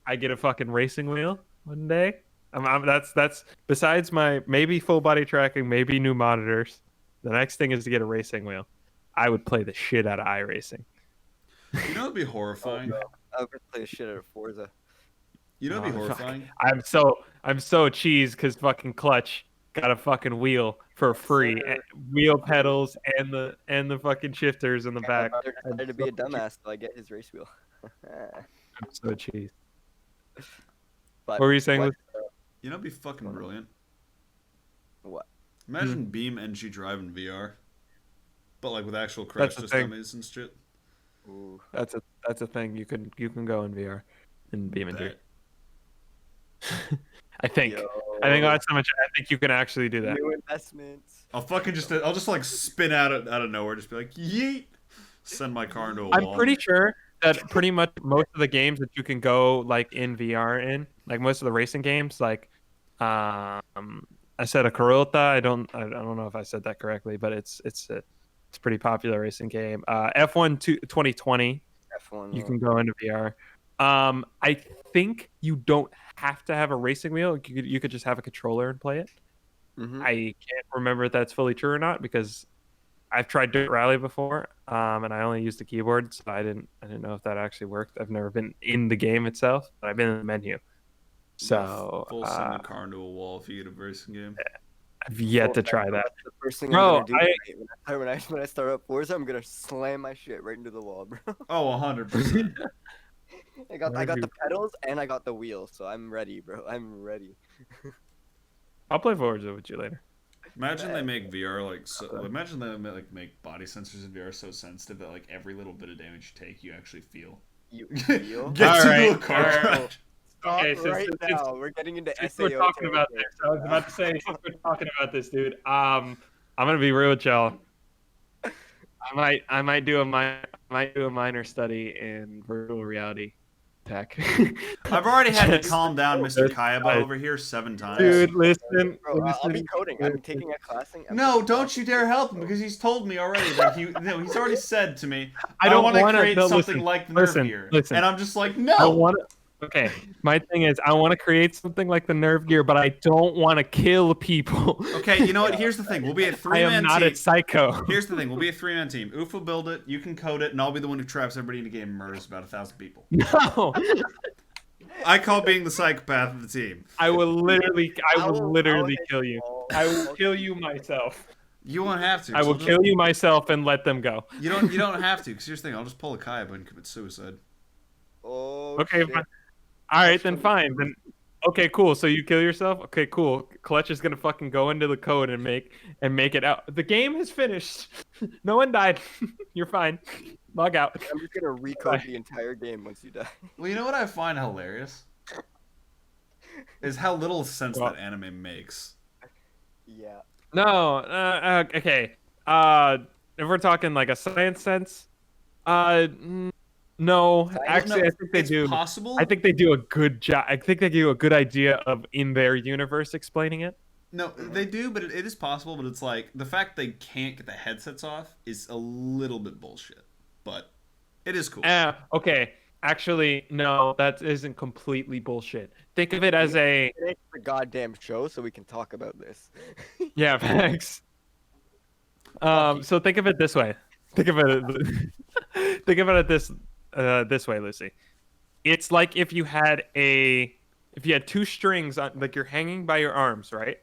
I get a fucking racing wheel one day. That's besides my maybe full body tracking, maybe new monitors. The next thing is to get a racing wheel. I would play the shit out of iRacing. You know, it'd be horrifying. I would play the shit out of Forza. You know, it'd be Oh, fuck. horrifying. I'm so cheesed because fucking Clutch got a fucking wheel for free, wheel pedals and the fucking shifters in the back. My brother decided to be a dumbass, so I get his race wheel. I'm so cheesed. But What were you saying? what- You know, it'd be fucking brilliant. What? Imagine Beam NG Drive in VR, but like with actual crash the test thing. dummies and shit. Ooh. That's a thing. You can go in VR and beam into it. I think. I think that's how much. I think you can actually do that. New investments. I'll just like spin out of nowhere, just be like yeet, send my car into a wall. I'm pretty sure that pretty much most of the games that you can go like in VR in, like most of the racing games, like I said a Carota. I don't know if I said that correctly, but it's a pretty popular racing game. F1 2020. F1. You can go into VR. I think you don't have to have a racing wheel. You could just have a controller and play it. Mhm. I can't remember if that's fully true or not because I've tried Dirt Rally before, and I only used the keyboard, so I didn't know if that actually worked. I've never been in the game itself, but I've been in the menu. So full send your car into a wall if you get a racing game. I've yet to try that. That's the first thing Bro, I'm gonna do when I start up Forza. I'm gonna slam my shit right into the wall, bro. Oh, 100%. I got the pedals and I got the wheels, so I'm ready, bro. I'm ready. I'll play Forza with you later. Imagine they make VR like so. Imagine they make body sensors in VR so sensitive that like every little bit of damage you take, you actually feel. You feel? Get All into a right, car all right. crash. Stop Okay, so right since- now. We're getting into Since SAO. we're talking about territory. this, I was about to say, since we're talking about this, dude, I'm gonna be real with y'all. I might do a minor study in virtual reality tech. I've already had to Just- calm down Mr. Just- Kayaba over here 7 times. Dude, listen. Bro, I'll be listen. coding. I'm taking a class. No, don't you dare help him because he's told me already that he's already said to me, I don't want to wanna- create no, something listen, like the listen, Nerve Gear. listen. And I'm just like, I no. want to. Okay, my thing is, I want to create something like the Nerve Gear, but I don't want to kill people. Okay, you know what? Here's the thing. We'll be a I three-man am not team. a psycho. Here's the thing. We'll be a 3-man team. Oof will build it. You can code it, and I'll be the one who traps everybody in the game and murders about 1,000 people. No, I call being the psychopath of the team. I will literally hit kill the you. wall. I will kill you myself. You won't have to. I will kill you myself and let them go. You don't have to. Because here's the thing. I'll just pull a Kayaba and commit suicide. Oh, Okay, shit. fine. All right, then fine. Then okay, cool. So you kill yourself. Okay, cool. Clutch is gonna fucking go into the code and make it out. The game is finished. No one died. You're fine. Log out. I'm just gonna recode the entire game once you die. Well, you know what I find hilarious? Is how little sense Well- that anime makes. Yeah. No. Okay. If we're talking like a science sense, no. Science? Well, Actually, I no, think they it's do. I possible. think they do a good job. I think they do a good idea of in their universe explaining it. No, they do, but it is possible. But it's like the fact they can't get the headsets off is a little bit bullshit. But it is cool. Okay. Actually, no, that isn't completely bullshit. Think of it as a Finish the goddamn show so we can talk about this. yeah, thanks. Fuck you. So think of it this way. Think of it. Think about it this way, Lucy. It's like if you had two strings on, like you're hanging by your arms, right?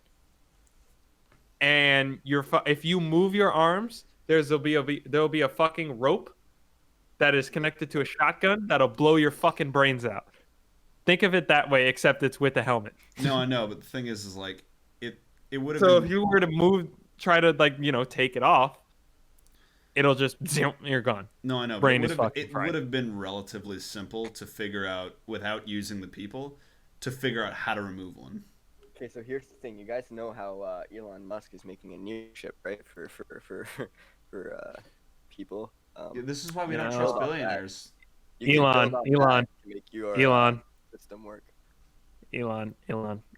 And if you move your arms, there'll be a fucking rope that is connected to a shotgun that'll blow your fucking brains out. Think of it that way, except it's with a helmet. No, I know, but the thing is like it would have So been. if you were to try to take it off, it'll just you're gone. No, I know, but Brain is fucking it fried. would have been relatively simple to figure out without using the people to figure out how to remove one. Okay, so here's the thing. You guys know how Elon Musk is making a new chip, right? For people. Yeah, this is why we don't No. trust billionaires. You can Elon, build on Elon, that to make your Elon, system work. Elon,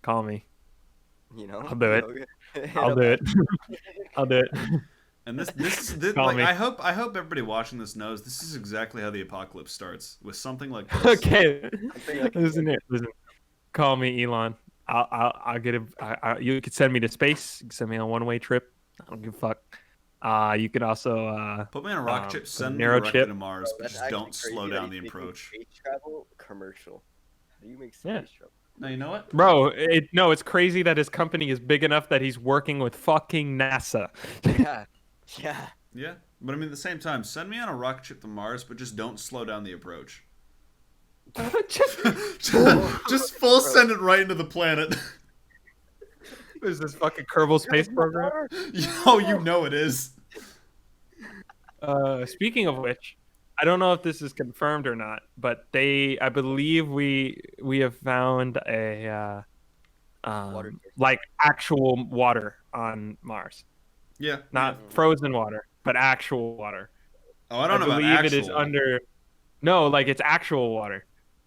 call me. You know. I'll do it. Okay. I'll do it. I'll do it. And this Call like me. I hope everybody watching this knows this is exactly how the apocalypse starts with something like this. Okay. Something like Listen here. Listen. Call me, Elon. I'll get it. You could send me to space. You can send me on a one-way trip. I don't give a fuck. You could also Put me on a rocket ship, put a send me narrow directly chip. to Mars, Bro, but that's just actually don't slow crazy. down How do the you make approach. space travel commercial? How do you make Yeah. space travel? No, you know what? Bro, it's crazy that his company is big enough that he's working with fucking NASA. Yeah. Yeah. Yeah, but I mean at the same time, send me on a rocket ship to Mars, but just don't slow down the approach. Just full send it right into the planet. Is this fucking Kerbal Space Program? Oh, you know it is. Speaking of which, I don't know if this is confirmed or not, but I believe we have found a Water source. like actual water on Mars, Yeah. not Yeah. frozen water, but actual water. Oh, I don't know about believe actual. it is under. No, like it's actual water.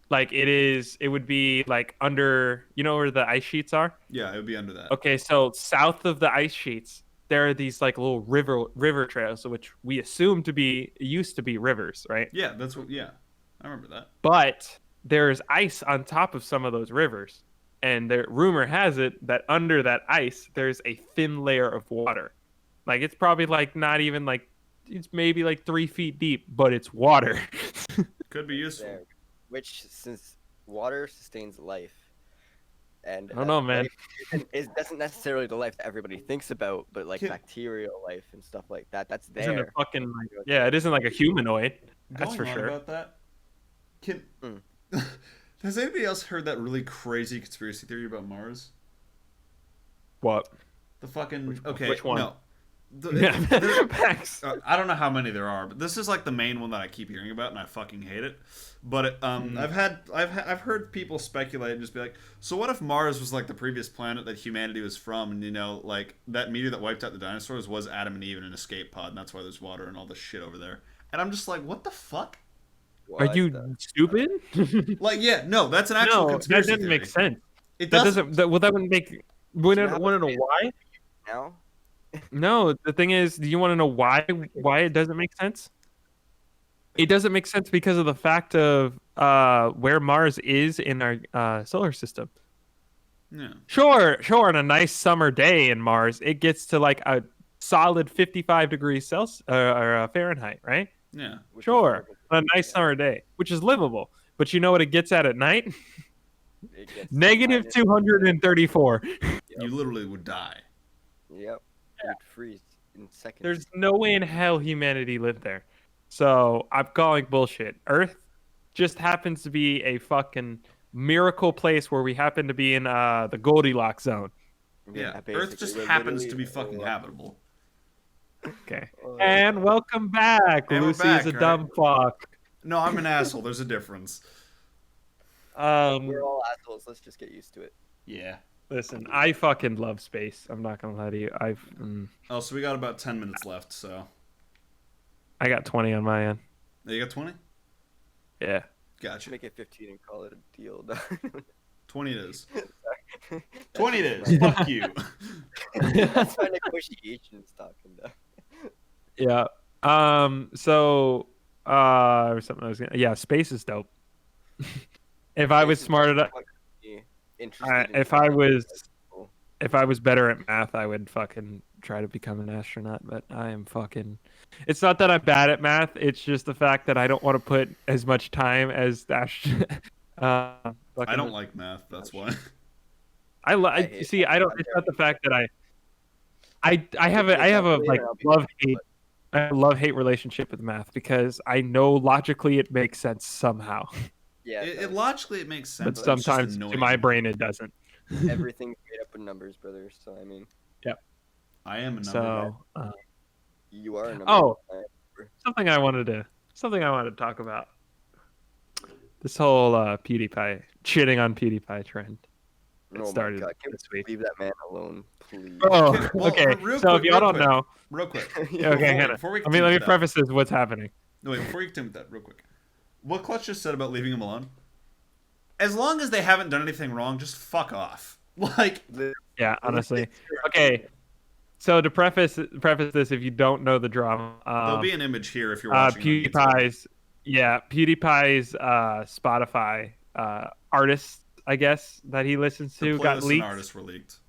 Like it is. It would be like under. You know where the ice sheets are? Yeah, it would be under that. Okay, so south of the ice sheets, there are these like little river trails, which we assume used to be rivers, right? Yeah, that's what. Yeah, I remember that. But there's ice on top of some of those rivers, and the rumor has it that under that ice there's a thin layer of water. Like it's probably like not even like it's maybe like 3 feet deep, but it's water. Could be useful. There. Which, since water sustains life, and I don't know, man. it doesn't necessarily the life that everybody thinks about, but like Can- bacterial life and stuff like that. That's Isn't it there. fucking like, yeah, it isn't like a humanoid. That's Going for on sure. about that. Can Hmm. has anybody else heard that really crazy conspiracy theory about Mars? What? The fucking which one? No. Yeah, Max. I don't know how many there are, but this is like the main one that I keep hearing about, and I fucking hate it. But I've heard people speculate and just be like, so what if Mars was like the previous planet that humanity was from, and like that meteor that wiped out the dinosaurs was Adam and Eve in an escape pod, and that's why there's water and all this shit over there. And I'm just like, what the fuck? Are What you the- stupid? Like, yeah, no, that's an actual No, that conspiracy doesn't theory. make sense. It That doesn't. doesn't. That wouldn't make. Want you know how to know it is? why? now? No, the thing is, do you want to know why it doesn't make sense? It doesn't make sense because of the fact of where Mars is in our solar system. Yeah. Sure, on a nice summer day in Mars, it gets to like a solid 55 degrees Celsius or Fahrenheit, right? Yeah. Which is Sure, perfect. on a nice summer day, which is livable. But you know what it gets at night? It gets Negative minus- 234. You literally would die. Yep. You'd freeze in seconds. There's no way in hell humanity lived there. So I'm calling bullshit. Earth just happens to be a fucking miracle place where we happen to be in the Goldilocks zone. Yeah. Earth basically, just we're happens to literally be fucking all- habitable. Okay. Oh, And welcome back. And we're Lucy back, is a right? dumb fuck. No, I'm an asshole. There's a difference. We're all assholes. Let's just get used to it. Yeah. Listen, I fucking love space. I'm not gonna lie to you. Oh, so we got about 10 minutes left. So I got 20 on my end. you got 20. Yeah. Gotcha. Make it 15 and call it a deal. 20 it is. Sorry. 20 it is. Fuck you. That's my negotiations talking though. Yeah. So, or something I was gonna. Yeah, space is dope. If I was smart enough, if I was better at math, I would fucking try to become an astronaut. But I am fucking. It's not that I'm bad at math. It's just the fact that I don't want to put as much time as the I don't like math. That's why. See. I don't. It's not the fact that I have a like love hate relationship with math because I know logically it makes sense somehow. Yeah. It logically it makes sense, but sometimes to my brain it doesn't. Everything's made up of numbers, brother. So I mean. Yeah. I am a number. So. You are a number. Oh, something I wanted to talk about. This whole PewDiePie shitting on PewDiePie trend. It started this week. Leave that man alone, please. Oh, Well, okay. real So quick, if y'all don't know, real quick. okay, Hannah. Let me preface this. What's happening? No, wait. Before you continue with that, real quick. What Clutch just said about leaving him alone. As long as they haven't done anything wrong, just fuck off. Like. Yeah, honestly. Okay. So to preface this, if you don't know the drama, there'll be an image here if you're watching. PewDiePie's Spotify artists, I guess, that he listens to got leaked. Artists were leaked.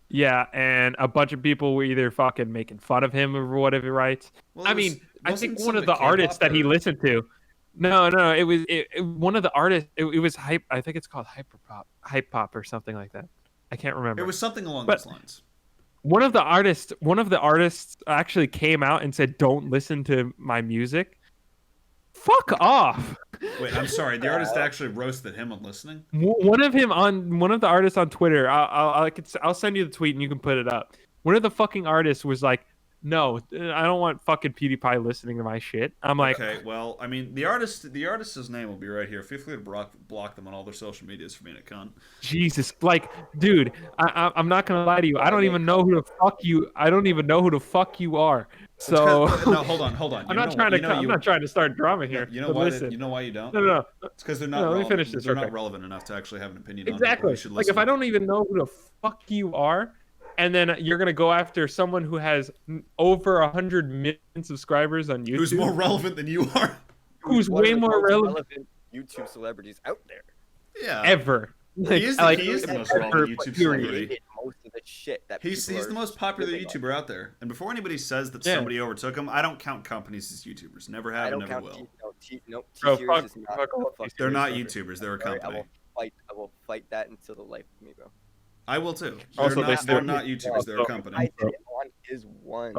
Yeah, and a bunch of people were either fucking making fun of him or whatever he writes. Well, I think one of the artists that he listened to. No, it was one of the artists. It was hype. I think it's called hype pop or something like that. I can't remember. It was something along those lines. One of the artists actually came out and said, "Don't listen to my music." Fuck off. Wait, I'm sorry. The artist actually roasted him on listening. One of the artists on Twitter. I'll send you the tweet and you can put it up. One of the fucking artists was like, "No, I don't want fucking PewDiePie listening to my shit." I'm like, okay, well, I mean, the artist's name will be right here. Feel free to block them on all their social medias for being a cunt. Jesus, like, dude, I'm not gonna lie to you. I don't even know who the fuck you. I don't even know who the fuck you are. So no, hold on. I'm not trying to start drama here. You know why? You know why you don't? No. It's because they're not. No, let me finish this. They're not relevant enough to actually have an opinion. Exactly. On like if I don't even know who the fuck you are, and then you're gonna go after someone who has over 100 million subscribers on YouTube, who's more relevant than you are, who's way more relevant YouTube celebrities out there. Yeah. Ever. He is the most relevant YouTube celebrity. Most of the shit that he's the most popular YouTuber out there. And before anybody says that somebody overtook him, I don't count companies as YouTubers. Never have and never will. They're not YouTubers. They're a company. I will fight that until the life of me, bro. I will too. Also, they're not YouTubers. They're a company. I did it on his one.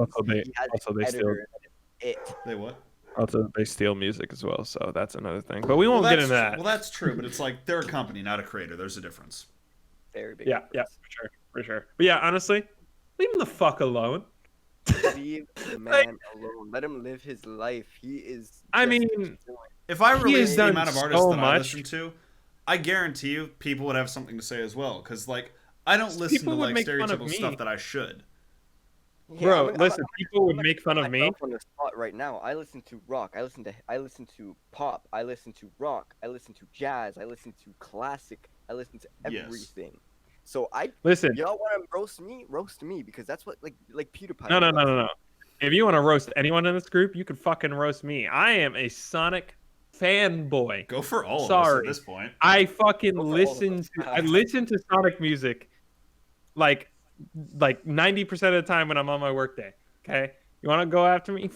They what? Also, they steal music as well, so that's another thing. But we won't get into that. Well, that's true, but it's like they're a company, not a creator. There's a difference. Very big. Yeah, for sure. But yeah, honestly, leave him the fuck alone. Leave the man alone. Let him live his life. He is. I mean, if I released the amount of artists that I listen to, I guarantee you people would have something to say as well. Because like, I don't listen to like stereotypical stuff that I should. Yeah, bro, listen, people would make fun of me. On the spot right now, I listen to rock. I listen to pop. I listen to rock. I listen to jazz. I listen to classic. I listen to everything. Yes. So listen. Y'all want to roast me? Roast me because that's what like PewDiePie. No. If you want to roast anyone in this group, you can fucking roast me. I am a Sonic fanboy. Go for all of us at this point. I fucking listen to Sonic music like 90% of the time when I'm on my work day. Okay, you want to go after me?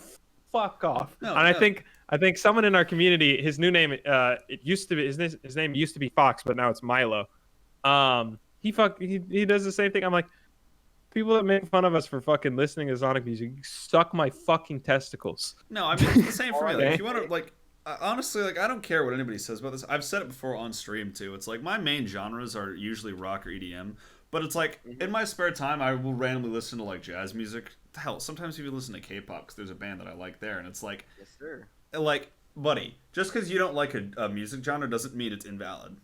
Fuck off. I think someone in our community, his new name, it used to be his name used to be Fox, but now it's Milo. He does the same thing. I'm like, people that make fun of us for fucking listening to Sonic music, suck my fucking testicles. No, I mean it's the same for me. Like, if you want to like. Honestly, like I don't care what anybody says about this. I've said it before on stream too. It's like my main genres are usually rock or EDM. But it's like, in my spare time, I will randomly listen to, like, jazz music. Hell, sometimes even listen to K-pop, because there's a band that I like there, and it's like... Yes, sir. Like, buddy, just because you don't like a music genre doesn't mean it's invalid.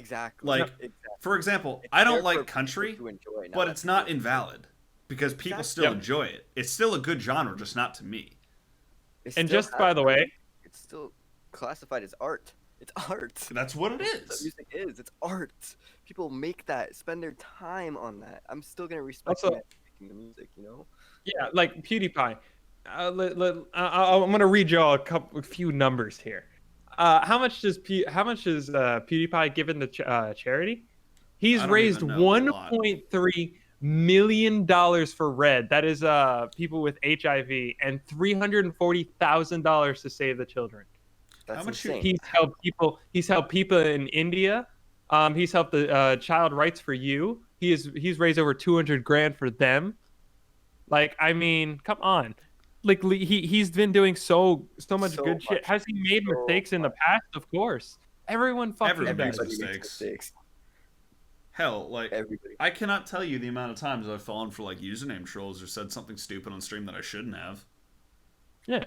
Exactly. Like, Exactly. for example, It's I there don't for like people country, to enjoy, but not it's not people. invalid because people Exactly. still Yep. enjoy it. It's still a good genre, just not to me. It And still just has by the way, value. It's still classified as art. It's art. That's what it That's what is. music is. It's art. People make that, spend their time on that. I'm still gonna respect the also, man making the music, you know? yeah, like PewDiePie. I'm gonna read y'all a few numbers here. How much does PewDiePie given to charity? I He's don't raised even know, but a lot. 1.3 million dollars for Red. That is people with HIV, and $340,000 to save the children. How That's much you? insane. He's helped people. He's helped people in India. He's helped the Child Rights for You. He's raised over 200 grand for them. Like, I mean, come on. Like he's been doing so much So good shit. much. Has he made So mistakes in the much. past? Of course. Everyone fucking Everyone makes does. Everybody makes mistakes. mistakes. Hell, like Everybody. I cannot tell you the amount of times I've fallen for like username trolls or said something stupid on stream that I shouldn't have. Yeah.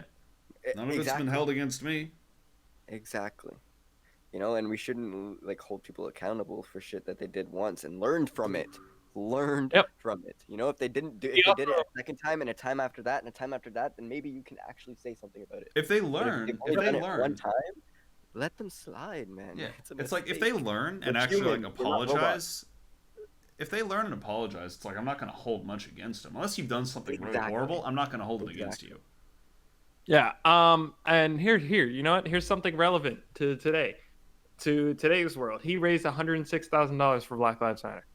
None of it's Exactly. been held against me. Exactly. You know, and we shouldn't like hold people accountable for shit that they did once and learned from it. Learned Yep. from it. You know, if they didn't do, He if they did it also- a second time and a time after that and a time after that, then maybe you can actually say something about it. If they But learn, they've if only they done it one learn, time, let them slide, man. yeah, It's a it's like if they mistake. learn and We're actually like human. We're not robots. apologize. If they learn and apologize, it's like I'm not going to hold much against them unless you've done something really Exactly. horrible. I'm not going to hold it against you. Yeah. And here, you know what? Here's something relevant to today, to today's world. He raised $106,000 for Black Lives Matter.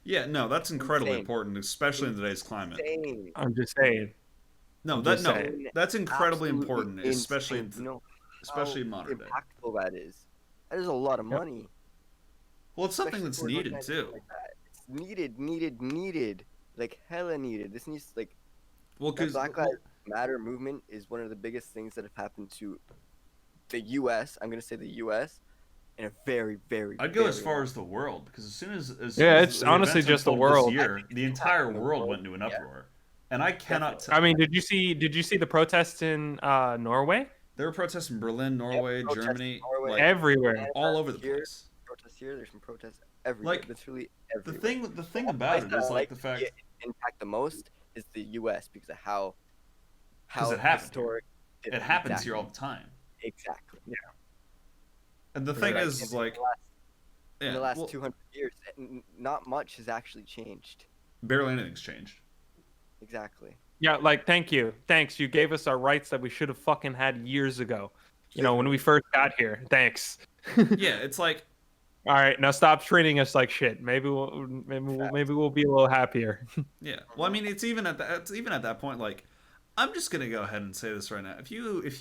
Yeah, no, that's incredibly Insane. important, especially in today's climate. Insane. I'm just saying. No, I'm that just no, saying. that's incredibly Absolutely important, especially insane. You know especially in how modern day. impactful that is. That is a lot of Yep. money. Well, it's something Especially that's for an needed organization too. like that. It's needed. Like hella needed. This needs like Well, the because Black Lives Matter movement is one of the biggest things that have happened to the U.S. I'm gonna say the U.S. in a very, very. I'd go very as far long as the world because as soon as Yeah, as it's the honestly events just the unfolded this world. year, the entire in the world world, went into an yeah. uproar, and I cannot. Definitely. I mean, did you see the protests in Norway? There were protests in Berlin, Norway, protests in Germany, Norway, like Everywhere. Canada, all over the here, place. Protests here. There's some protests everywhere. Like, Literally The everywhere. thing The about place it that is I like to the see fact it impact the most is the U.S. because of how 'Cause it happened historic it happens here all the time. Exactly. And the Right. thing Like, is in like the yeah, last well, 200 years, not much has actually changed. barely anything's changed. Exactly. Yeah, like thanks. You gave us our rights that we should have fucking had years ago. You know, when we first got here. Thanks. Yeah, it's like All right, now stop treating us like shit. Maybe we'll be a little happier. yeah. Well, I mean, it's even at that point. Like, I'm just gonna go ahead and say this right now. If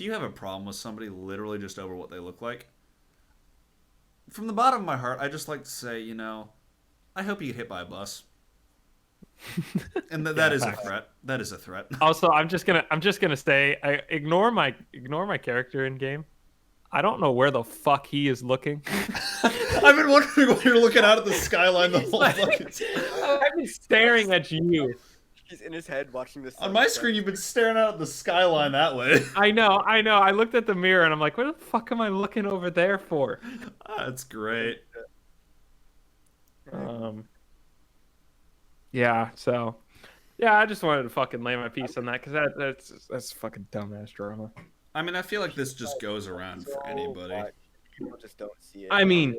you have a problem with somebody literally just over what they look like, from the bottom of my heart, I just like to say, you know, I hope you get hit by a bus. And that is a facts. threat. That is a threat. Also, I'm just gonna say, I ignore my character in game. I don't know where the fuck he is looking. I've been wondering why you're looking out at the skyline the whole fucking I've been staring at you. He's in his head watching this. On my screen, you've been staring out at the skyline that way. I know. I looked at the mirror and I'm like, what the fuck am I looking over there for? That's great. Yeah. So, yeah, I just wanted to fucking lay my piece on that because that's fucking dumbass drama. I mean, I feel like this just goes around for anybody. People just don't see it. I mean,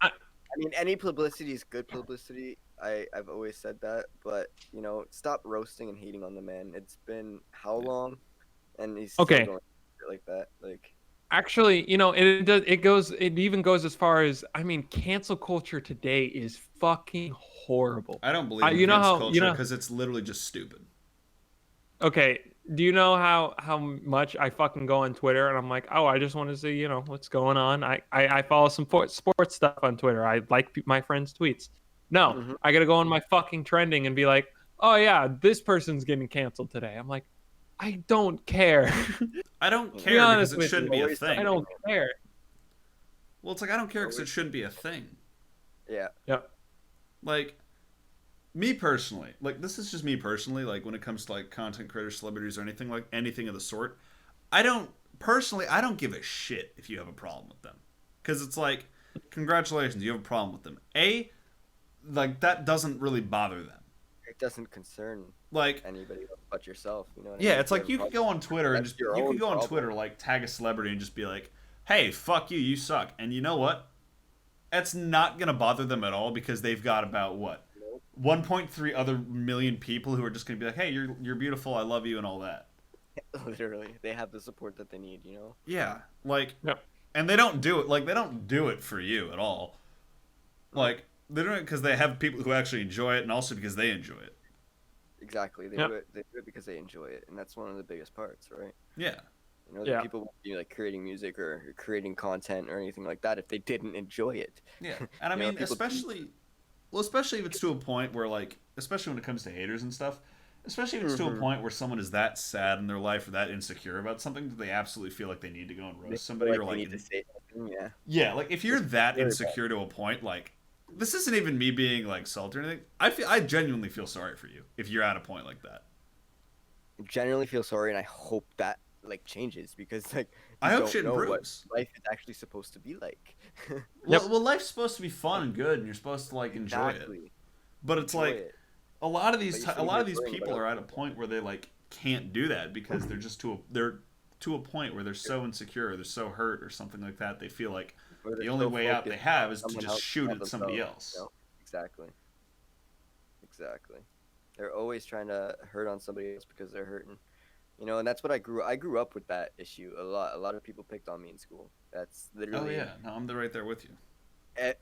I mean, any publicity is good publicity. I've always said that, but you know, stop roasting and hating on the man. It's been how long, and he's still Okay. going like that. Like, Actually, you know, it even goes as far as, I mean, cancel culture today is fucking horrible. I don't believe in you know cancel how- culture you know- because it's literally just stupid. Okay, do you know how much I fucking go on Twitter and I'm like, oh, I just want to see, you know, what's going on. I follow some sports stuff on Twitter. I like my friends' tweets. No, Mhm. I gotta go on my fucking trending and be like, oh yeah, this person's getting canceled today. I'm like, I don't care. I don't be care because honest it with shouldn't you, be a always thing. I don't care. Well, it's like I don't care because it shouldn't be a thing. yeah, Yep. Like, me personally, like this is just me personally. Like when it comes to like content creators, celebrities, or anything of the sort, I don't give a shit if you have a problem with them, because it's like congratulations, you have a problem with them. A, like that doesn't really bother them. It doesn't concern Like, anybody else but yourself. You know what I yeah, mean? it's If you like have a you could problem, go on Twitter and that's just your you could own go on problem. Twitter like tag a celebrity and just be like, "Hey, fuck you, you suck." And you know what? That's not gonna bother them at all because they've got about what Nope. 1.3 other million people who are just gonna be like, "Hey, you're beautiful, I love you," and all that. Literally, they have the support that they need. You know. Yeah, like, Yep. and they don't do it like they don't do it for you at all. Mm. Like they're doing it because they have people who actually enjoy it, and also because they enjoy it. Exactly. They Yep. do it. They do it because they enjoy it, and that's one of the biggest parts, right? Yeah, You know, the Yeah. people won't be like creating music or creating content or anything like that if they didn't enjoy it. yeah, and I You know, mean, people. especially if it's to a point where like, especially when it comes to haters and stuff, especially if it's to a Mhm. point where someone is that sad in their life or that insecure about something that they absolutely feel like they need to go and They roast feel somebody like or they like need to say something. Yeah. yeah, like if you're It's that really bad. insecure to a point, like this isn't even me being like salty or anything. I genuinely feel sorry for you if you're at a point like that. Genuinely feel sorry, and I hope that like changes because like I you hope don't shit know what improves. life is actually supposed to be like. Yep. Well, life's supposed to be fun and good, and you're supposed to like enjoy it. Exactly. But it's Enjoy like it. a lot of But these you a shouldn't lot be of these worrying about people other are at a people. point where they like can't do that because they're to a point where they're so insecure, they're so hurt or something like that. They feel like Or the they're only so way out they focused have on is to someone just else, shoot not at somebody themselves. else. You know? Exactly. Exactly. They're always trying to hurt on somebody else because they're hurting. You know, and that's what I grew up with that issue a lot. A lot of people picked on me in school. That's Oh literally yeah, no, I'm right there with you.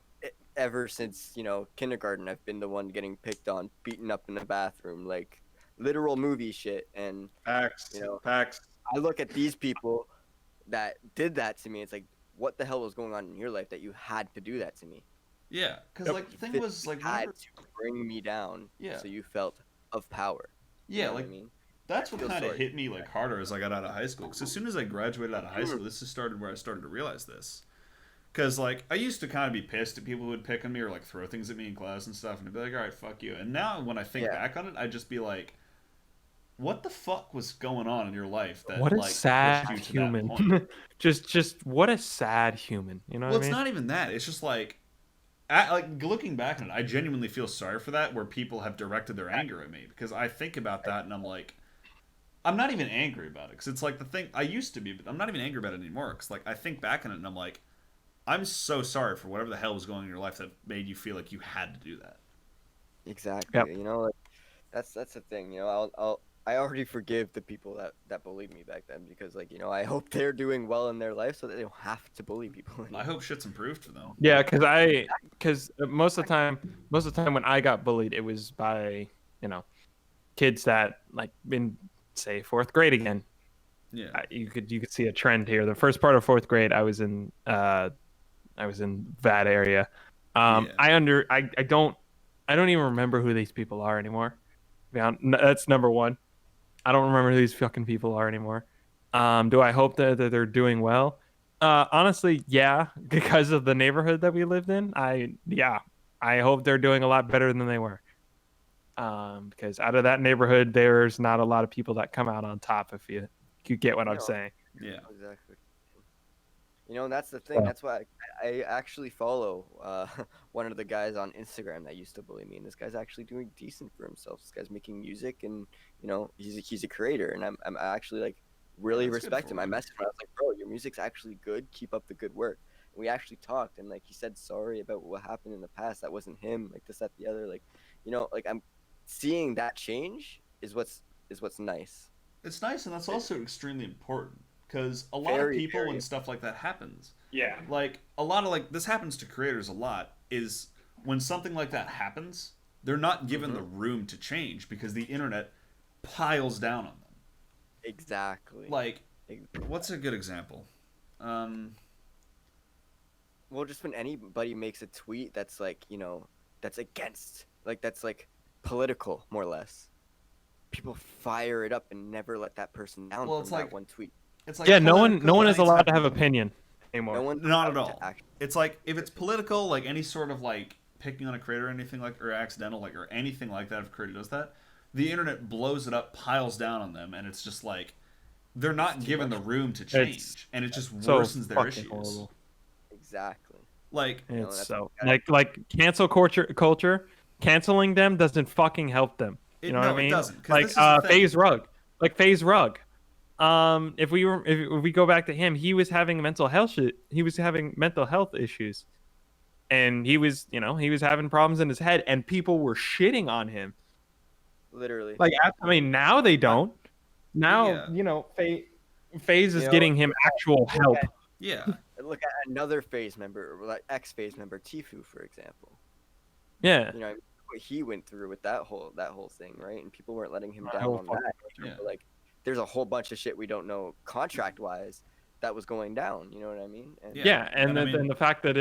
ever since, you know, kindergarten. I've been the one getting picked on, beaten up in the bathroom, like literal movie shit. And Facts, you know, facts. I look at these people that did that to me. It's like, what the hell was going on in your life that you had to do that to me? Yeah, because Yep. like the You thing was physically like had whenever to bring me down, yeah so you felt of power. You yeah know what like I mean? that's I what feel kind of sorry. hit me like harder as I got out of high school. Because as soon as I graduated out of high Mm. school, this is started where I started to realize this. Because like I used to kind of be pissed at people who would pick on me or like throw things at me in class and stuff, and I'd be like, "All right, fuck you." And now when I think Yeah. back on it, I'd just be like, "What the fuck was going on in your life What that a like pushed sad you to that human. point?" just what a sad human. You know Well, what I it's mean? not even that. It's just like, like looking back on it, I genuinely feel sorry for that where people have directed their anger at me because I think about that and I'm like, I'm not even angry about it because it's like the thing I used to be, but I'm not even angry about it anymore. Because like I think back on it and I'm like, I'm so sorry for whatever the hell was going on in your life that made you feel like you had to do that. Exactly. Yep. You know, like, that's the thing. You know, I already forgive the people that bullied me back then because, like, you know, I hope they're doing well in their life so that they don't have to bully people I anymore. hope shit's improved for them. Yeah, because most of the time when I got bullied, it was by, you know, kids that like in say fourth grade again. Yeah. You could see a trend here. The first part of fourth grade, I was in that area. Yeah. I don't even remember who these people are anymore. That's number one. I don't remember who these fucking people are anymore. Do I hope that they're doing well? Honestly, yeah, because of the neighborhood that we lived in. I hope they're doing a lot better than they were. Because out of that neighborhood, there's not a lot of people that come out on top. If you get what I'm No, saying. Yeah. exactly. You know, and that's the thing. Yeah. That's why I actually follow one of the guys on Instagram that used to bully me, and this guy's actually doing decent for himself. This guy's making music, and you know, he's a creator, and I'm actually like really that's good respect for him. I him. messaged him. I was like, bro, your music's actually good. Keep up the good work. And we actually talked, and like he said sorry about what happened in the past. That wasn't him. Like this, that, the other. Like, you know, like I'm seeing that change is what's nice. It's nice and that's also extremely important because a lot of Very, people very. when stuff like that happens, Yeah. like a lot of like this happens to creators a lot is when something like that happens, they're not given the room to change because the internet piles down on them. Exactly. Like, Ex- what's a good example? Well, just when anybody makes a tweet that's like, you know, that's against, like, that's like political, more or less, people fire it up and never let that person down Well, from it's that like one tweet. it's like Yeah, no one political is allowed to anytime- have opinion No anymore. one's Not at allowed all. to act. It's like if it's political, like any sort of like picking on a creator or anything like or accidental like or anything like that if a creator does that, the internet blows it up, piles down on them, and it's just like they're not given the room to change, and it just So worsens their fucking issues. horrible. Exactly. Like, You know, It's that's so like cancel culture, canceling them doesn't fucking help them. You know what I it mean? doesn't, because Like this is the thing. Phase Rug. If we go back to him, he was having mental health shit. He was having mental health issues, and he was having problems in his head, and people were shitting on him. literally. Like, I mean, now they I, don't. Now, yeah, Phase is You know, getting him actual look help. at yeah, look at another phase member, like ex-phase member Tifu, for example. Yeah. You know, what he went through with that whole thing, right? And people weren't letting him My down whole on fucking that. yeah. Like, there's a whole bunch of shit we don't know contract-wise that was going down. You know what I mean? And Yeah. Yeah, and And I then mean, the fact that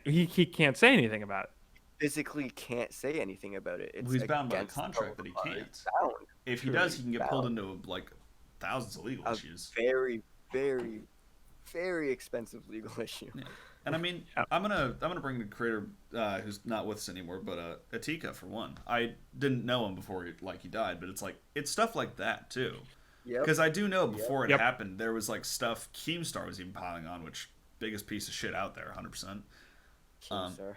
he can't say anything about it. physically can't say anything about it. It's he's bound by the against contract that he he's can't. bound. If he Truly does, he can get pulled bound. into like thousands of legal A issues. very, very, very expensive legal issue. Yeah. And I mean, Yeah. I'm gonna bring the creator who's not with us anymore, but Atika for one. I didn't know him before he died, but it's stuff like that too. Yep. Because I do know before it Yep. happened, there was like stuff Keemstar was even piling on, which biggest piece of shit out there, 100%. Keemstar.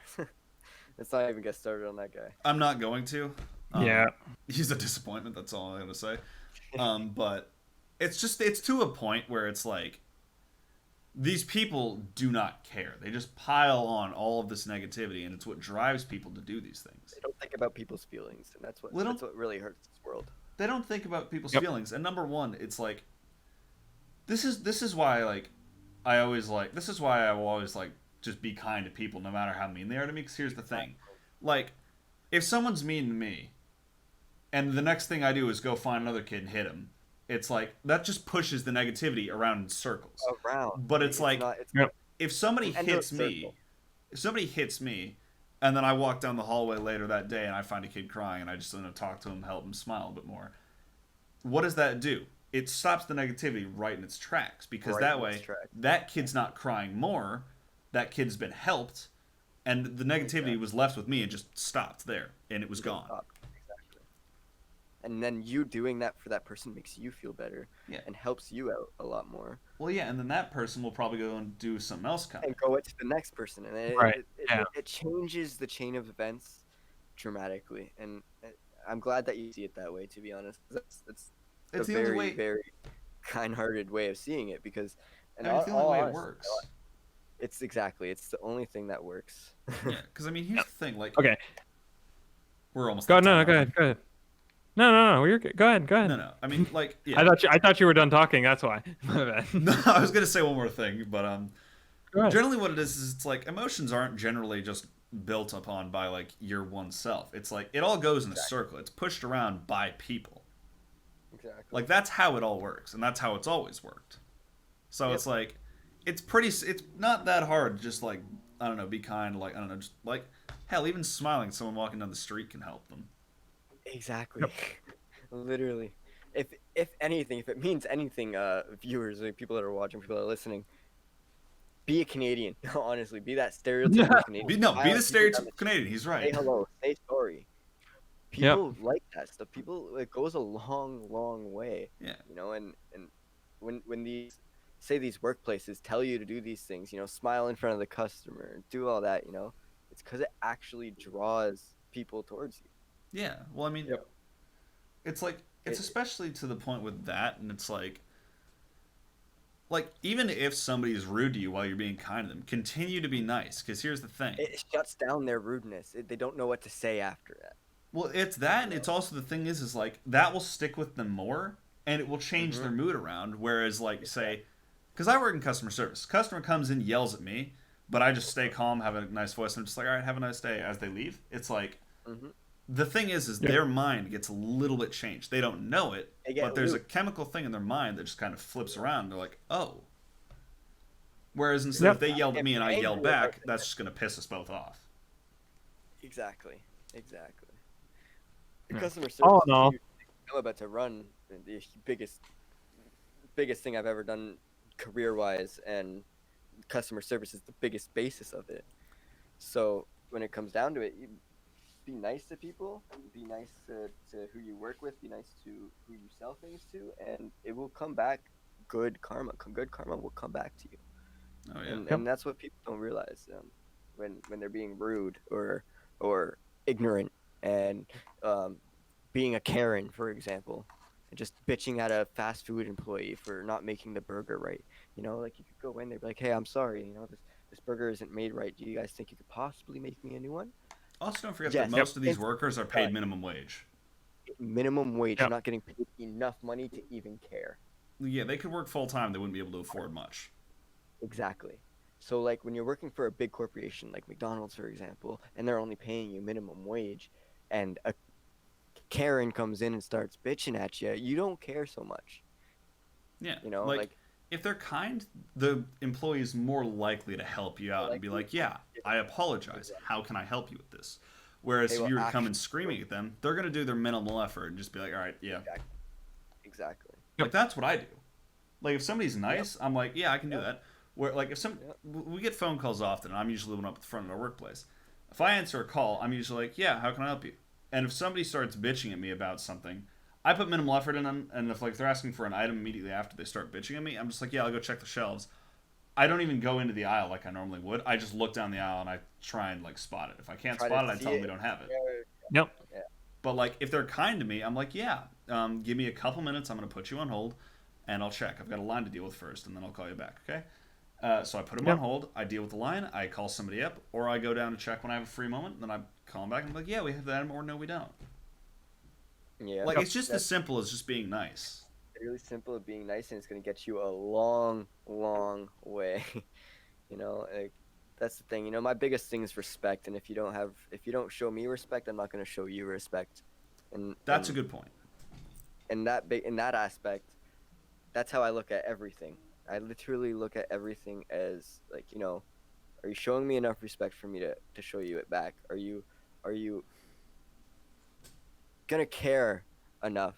Let's not even get started on that guy. I'm not going to. Yeah. He's a disappointment. That's all I'm gonna say. But it's to a point where it's like these people do not care. They just pile on all of this negativity, and it's what drives people to do these things. They don't think about people's feelings, and that's what really hurts this world. They don't think about people's Yep. feelings. And number one, it's like this is why this is why I will always like just be kind to people no matter how mean they are to me. Because here's the thing, like if someone's mean to me, and the next thing I do is go find another kid and hit him, it's like that just pushes the negativity around in circles. Around, But it's like not, it's Yep. if somebody End of hits me, circle. if somebody hits me, and then I walk down the hallway later that day and I find a kid crying and I just want to talk to him, help him smile a bit more. What does that do? It stops the negativity right in its tracks, because Right that in its way tracks. that kid's not crying more, that kid's been helped, and the negativity Exactly. was left with me and just stopped there and it was gone. Stop. Exactly. And then you doing that for that person makes you feel better, Yeah. and helps you out a lot more. Well, yeah, and then that person will probably go and do something else kind And of. go it to the next person, and Right. Yeah. it changes the chain of events dramatically. And I'm glad that you see it that way. To be honest, that's It's a the only very way. very kind-hearted way of seeing it, because I mean, it's the only way it works. It's the only thing that works. Yeah, because I mean, here's the thing. Like, Okay. we're almost. Go at no, time, go aren't ahead. No. You're good. Go ahead. we? No. I mean, like, yeah. I thought you were done talking. That's why. My bad. No, I was gonna say one more thing, but Go ahead. generally what it is it's like emotions aren't generally just built upon by like your one self. It's like it all goes in a circle. It's pushed around by people. Exactly. Like that's how it all works, and that's how it's always worked. So Yep. it's like it's not that hard to just like I don't know, be kind, like I don't know, just like hell, even smiling at someone walking down the street can help them. Exactly. Literally. If anything, if it means anything, viewers, like people that are watching, people that are listening, be a Canadian. Honestly, be that stereotypical Canadian. Be the Smile at people down stereotypical the Canadian. He's street, right. Say hello. Say sorry. People like that stuff. People, it goes a long way. Yeah. You know, and when these workplaces tell you to do these things, you know, smile in front of the customer, do all that, you know, it's because it actually draws people towards you. Yeah. Well, I mean, Yep. it's like it's It- especially to the point with that, and it's like even if somebody is rude to you while you're being kind to them, continue to be nice. Because here's the thing. It shuts down their rudeness. They don't know what to say after that. Well, it's that, and it's also the thing is like that will stick with them more, and it will change their mood around. Whereas, like, say, because I work in customer service, customer comes in, yells at me, but I just stay calm, have a nice voice, and I'm just like, all right, have a nice day. As they leave, it's like the thing is their mind gets a little bit changed. They don't know it, They get but there's a looped. chemical thing in their mind that just kind of flips around. They're like, oh. Whereas instead, if they yelled at me and I Angry yelled about back, it. that's just gonna piss us both off. Exactly. The customer service All is in all. huge. I'm about to run the biggest thing I've ever done career-wise, and customer service is the biggest basis of it. So when it comes down to it, you be nice to people, be nice to who you work with, be nice to who you sell things to, and it will come back. Good karma will come back to you. Oh yeah. And that's what people don't realize. when they're being rude or ignorant and being a Karen, for example, and just bitching at a fast food employee for not making the burger right. You know, like you could go in there, be like, hey, I'm sorry, you know, this burger isn't made right. Do you guys think you could possibly make me a new one? Also, don't forget that Yes. most of these It's workers are paid minimum wage. minimum wage. You're Yep. not getting paid enough money to even care. Yeah, they could work full time. They wouldn't be able to afford much. Exactly. So like when you're working for a big corporation like McDonald's, for example, and they're only paying you minimum wage, and a Karen comes in and starts bitching at you, you don't care so much. Yeah, You know, like like if they're kind, the employee is more likely to help you out and be like, "Yeah, I apologize. How can I help you with this?" Whereas They if will you were to come actually and screaming at them, they're gonna do their minimal effort and just be like, "All right, yeah." exactly. Like that's what I do. Like if somebody's nice, I'm like, "Yeah, I can do that." Where like if we get phone calls often, and I'm usually the one up at the front of our workplace. If I answer a call, I'm usually like, "Yeah, how can I help you?" And if somebody starts bitching at me about something, I put minimal effort in them, and if like they're asking for an item immediately after they start bitching at me, I'm just like, "Yeah, I'll go check the shelves." I don't even go into the aisle like I normally would. I just look down the aisle and I try and like spot it. If I can't Try to spot it, I see tell them it. we don't have it. Yep. But like if they're kind to me, I'm like, yeah, give me a couple minutes. I'm gonna put you on hold, and I'll check. I've got a line to deal with first, and then I'll call you back. Okay. So I put them on hold. I deal with the line. I call somebody up, or I go down to check when I have a free moment. And then I call them back and I'm like, yeah, we have that, or no, we don't. Yeah. Like it's just as simple as just being nice. Really simple of being nice, and it's gonna get you a long, long way. You know, like that's the thing. You know, my biggest thing is respect, and if you don't show me respect, I'm not gonna show you respect. And That's a good point. in that aspect, that's how I look at everything. I literally look at everything as like, you know, are you showing me enough respect for me to show you it back? Are you gonna care enough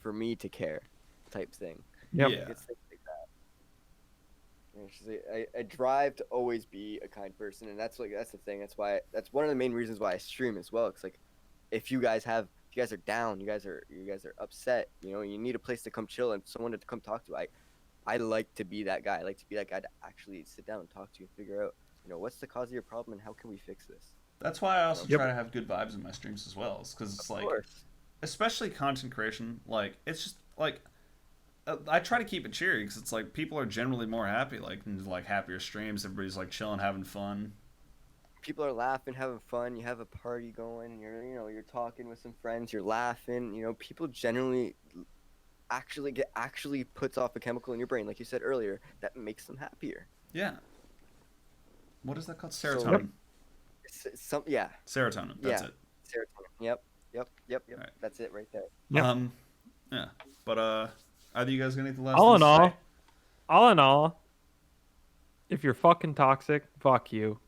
for me to care, type thing. Yep. Yeah. It's things like that. And it's just, I drive to always be a kind person, and that's the thing. That's one of the main reasons why I stream as well. It's like if you guys are down, you guys are upset, you know, you need a place to come chill and someone to come talk to. I like to be that guy. I like to be that guy to actually sit down and talk to you and figure out, you know, what's the cause of your problem and how can we fix this. That's why I also Yep. try to have good vibes in my streams as well. Because it's Of like, course. especially content creation, like it's just like I try to keep it cheery because it's like people are generally more happy, like happier streams. Everybody's like chilling, having fun. People are laughing, having fun. You have a party going, and you're talking with some friends. You're laughing. You know, people generally actually puts off a chemical in your brain, like you said earlier, that makes them happier. Yeah. What is that called? So- Serotonin. Yeah, Serotonin. That's Yeah. it. serotonin. Yep. Right. That's it right there. Yep. Yeah. But either you guys got anything last? All in thing to say? all in all, if you're fucking toxic, fuck you.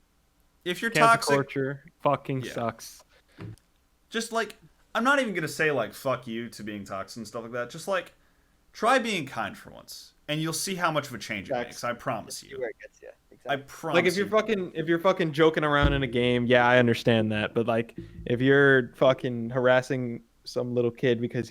If you're Cancel toxic, culture fucking Yeah. sucks. just like I'm not even gonna say like fuck you to being toxic and stuff like that. Just like try being kind for once, and you'll see how much of a change it That's- makes. I promise See you. where it gets you. I Exactly. promise. Like if you're fucking joking around in a game, yeah, I understand that. But like if you're fucking harassing some little kid because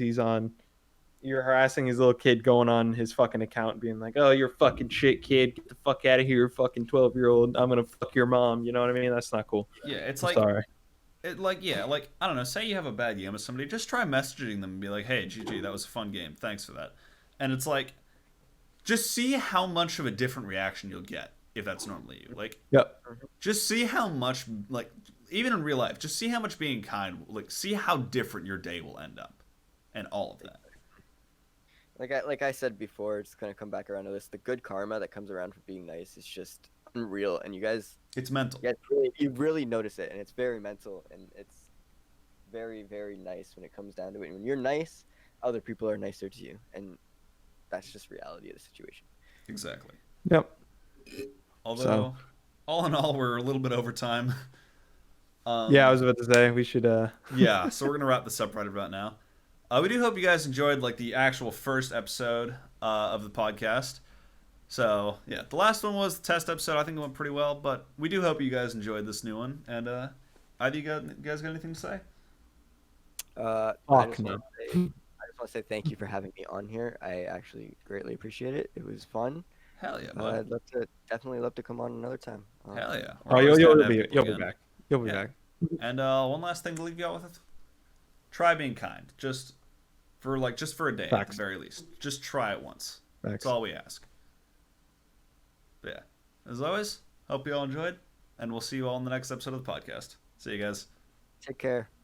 you're harassing his little kid going on his fucking account and being like, oh, you're a fucking shit kid, get the fuck out of here, fucking 12-year-old, I'm gonna fuck your mom. You know what I mean? That's not cool. Yeah, it's I'm like sorry. like I don't know. Say you have a bad game with somebody, just try messaging them and be like, "Hey, GG, that was a fun game. Thanks for that." And it's like, just see how much of a different reaction you'll get if that's normally you. Like, Yep. just see how much, like, even in real life, just see how much being kind, like, see how different your day will end up, and all of that. Like I said before, it's gonna come back around to this. The good karma that comes around for being nice is just unreal, and you guys It's mental. you really notice it, and it's very mental, and it's very, very nice when it comes down to it. When you're nice, other people are nicer to you, and that's just reality of the situation. Exactly. Yep. Although, all in all, we're a little bit over time. Yeah, I was about to say we should Yeah, so we're gonna wrap this up right about now. We do hope you guys enjoyed like the actual first episode of the podcast. So yeah, the last one was the test episode. I think it went pretty well, but we do hope you guys enjoyed this new one. And either you guys got anything to say? I Fuck just no. want to say thank you for having me on here. I actually greatly appreciate it. It was fun, Hell yeah, bud. I'd definitely love to come on another time. Hell yeah. Oh, you'll be back. You'll be back. And one last thing to leave you all with: try being kind. Just for a day at the very least. Just try it once. That's all we ask. But yeah, as always, hope you all enjoyed, and we'll see you all in the next episode of the podcast. See you guys. Take care.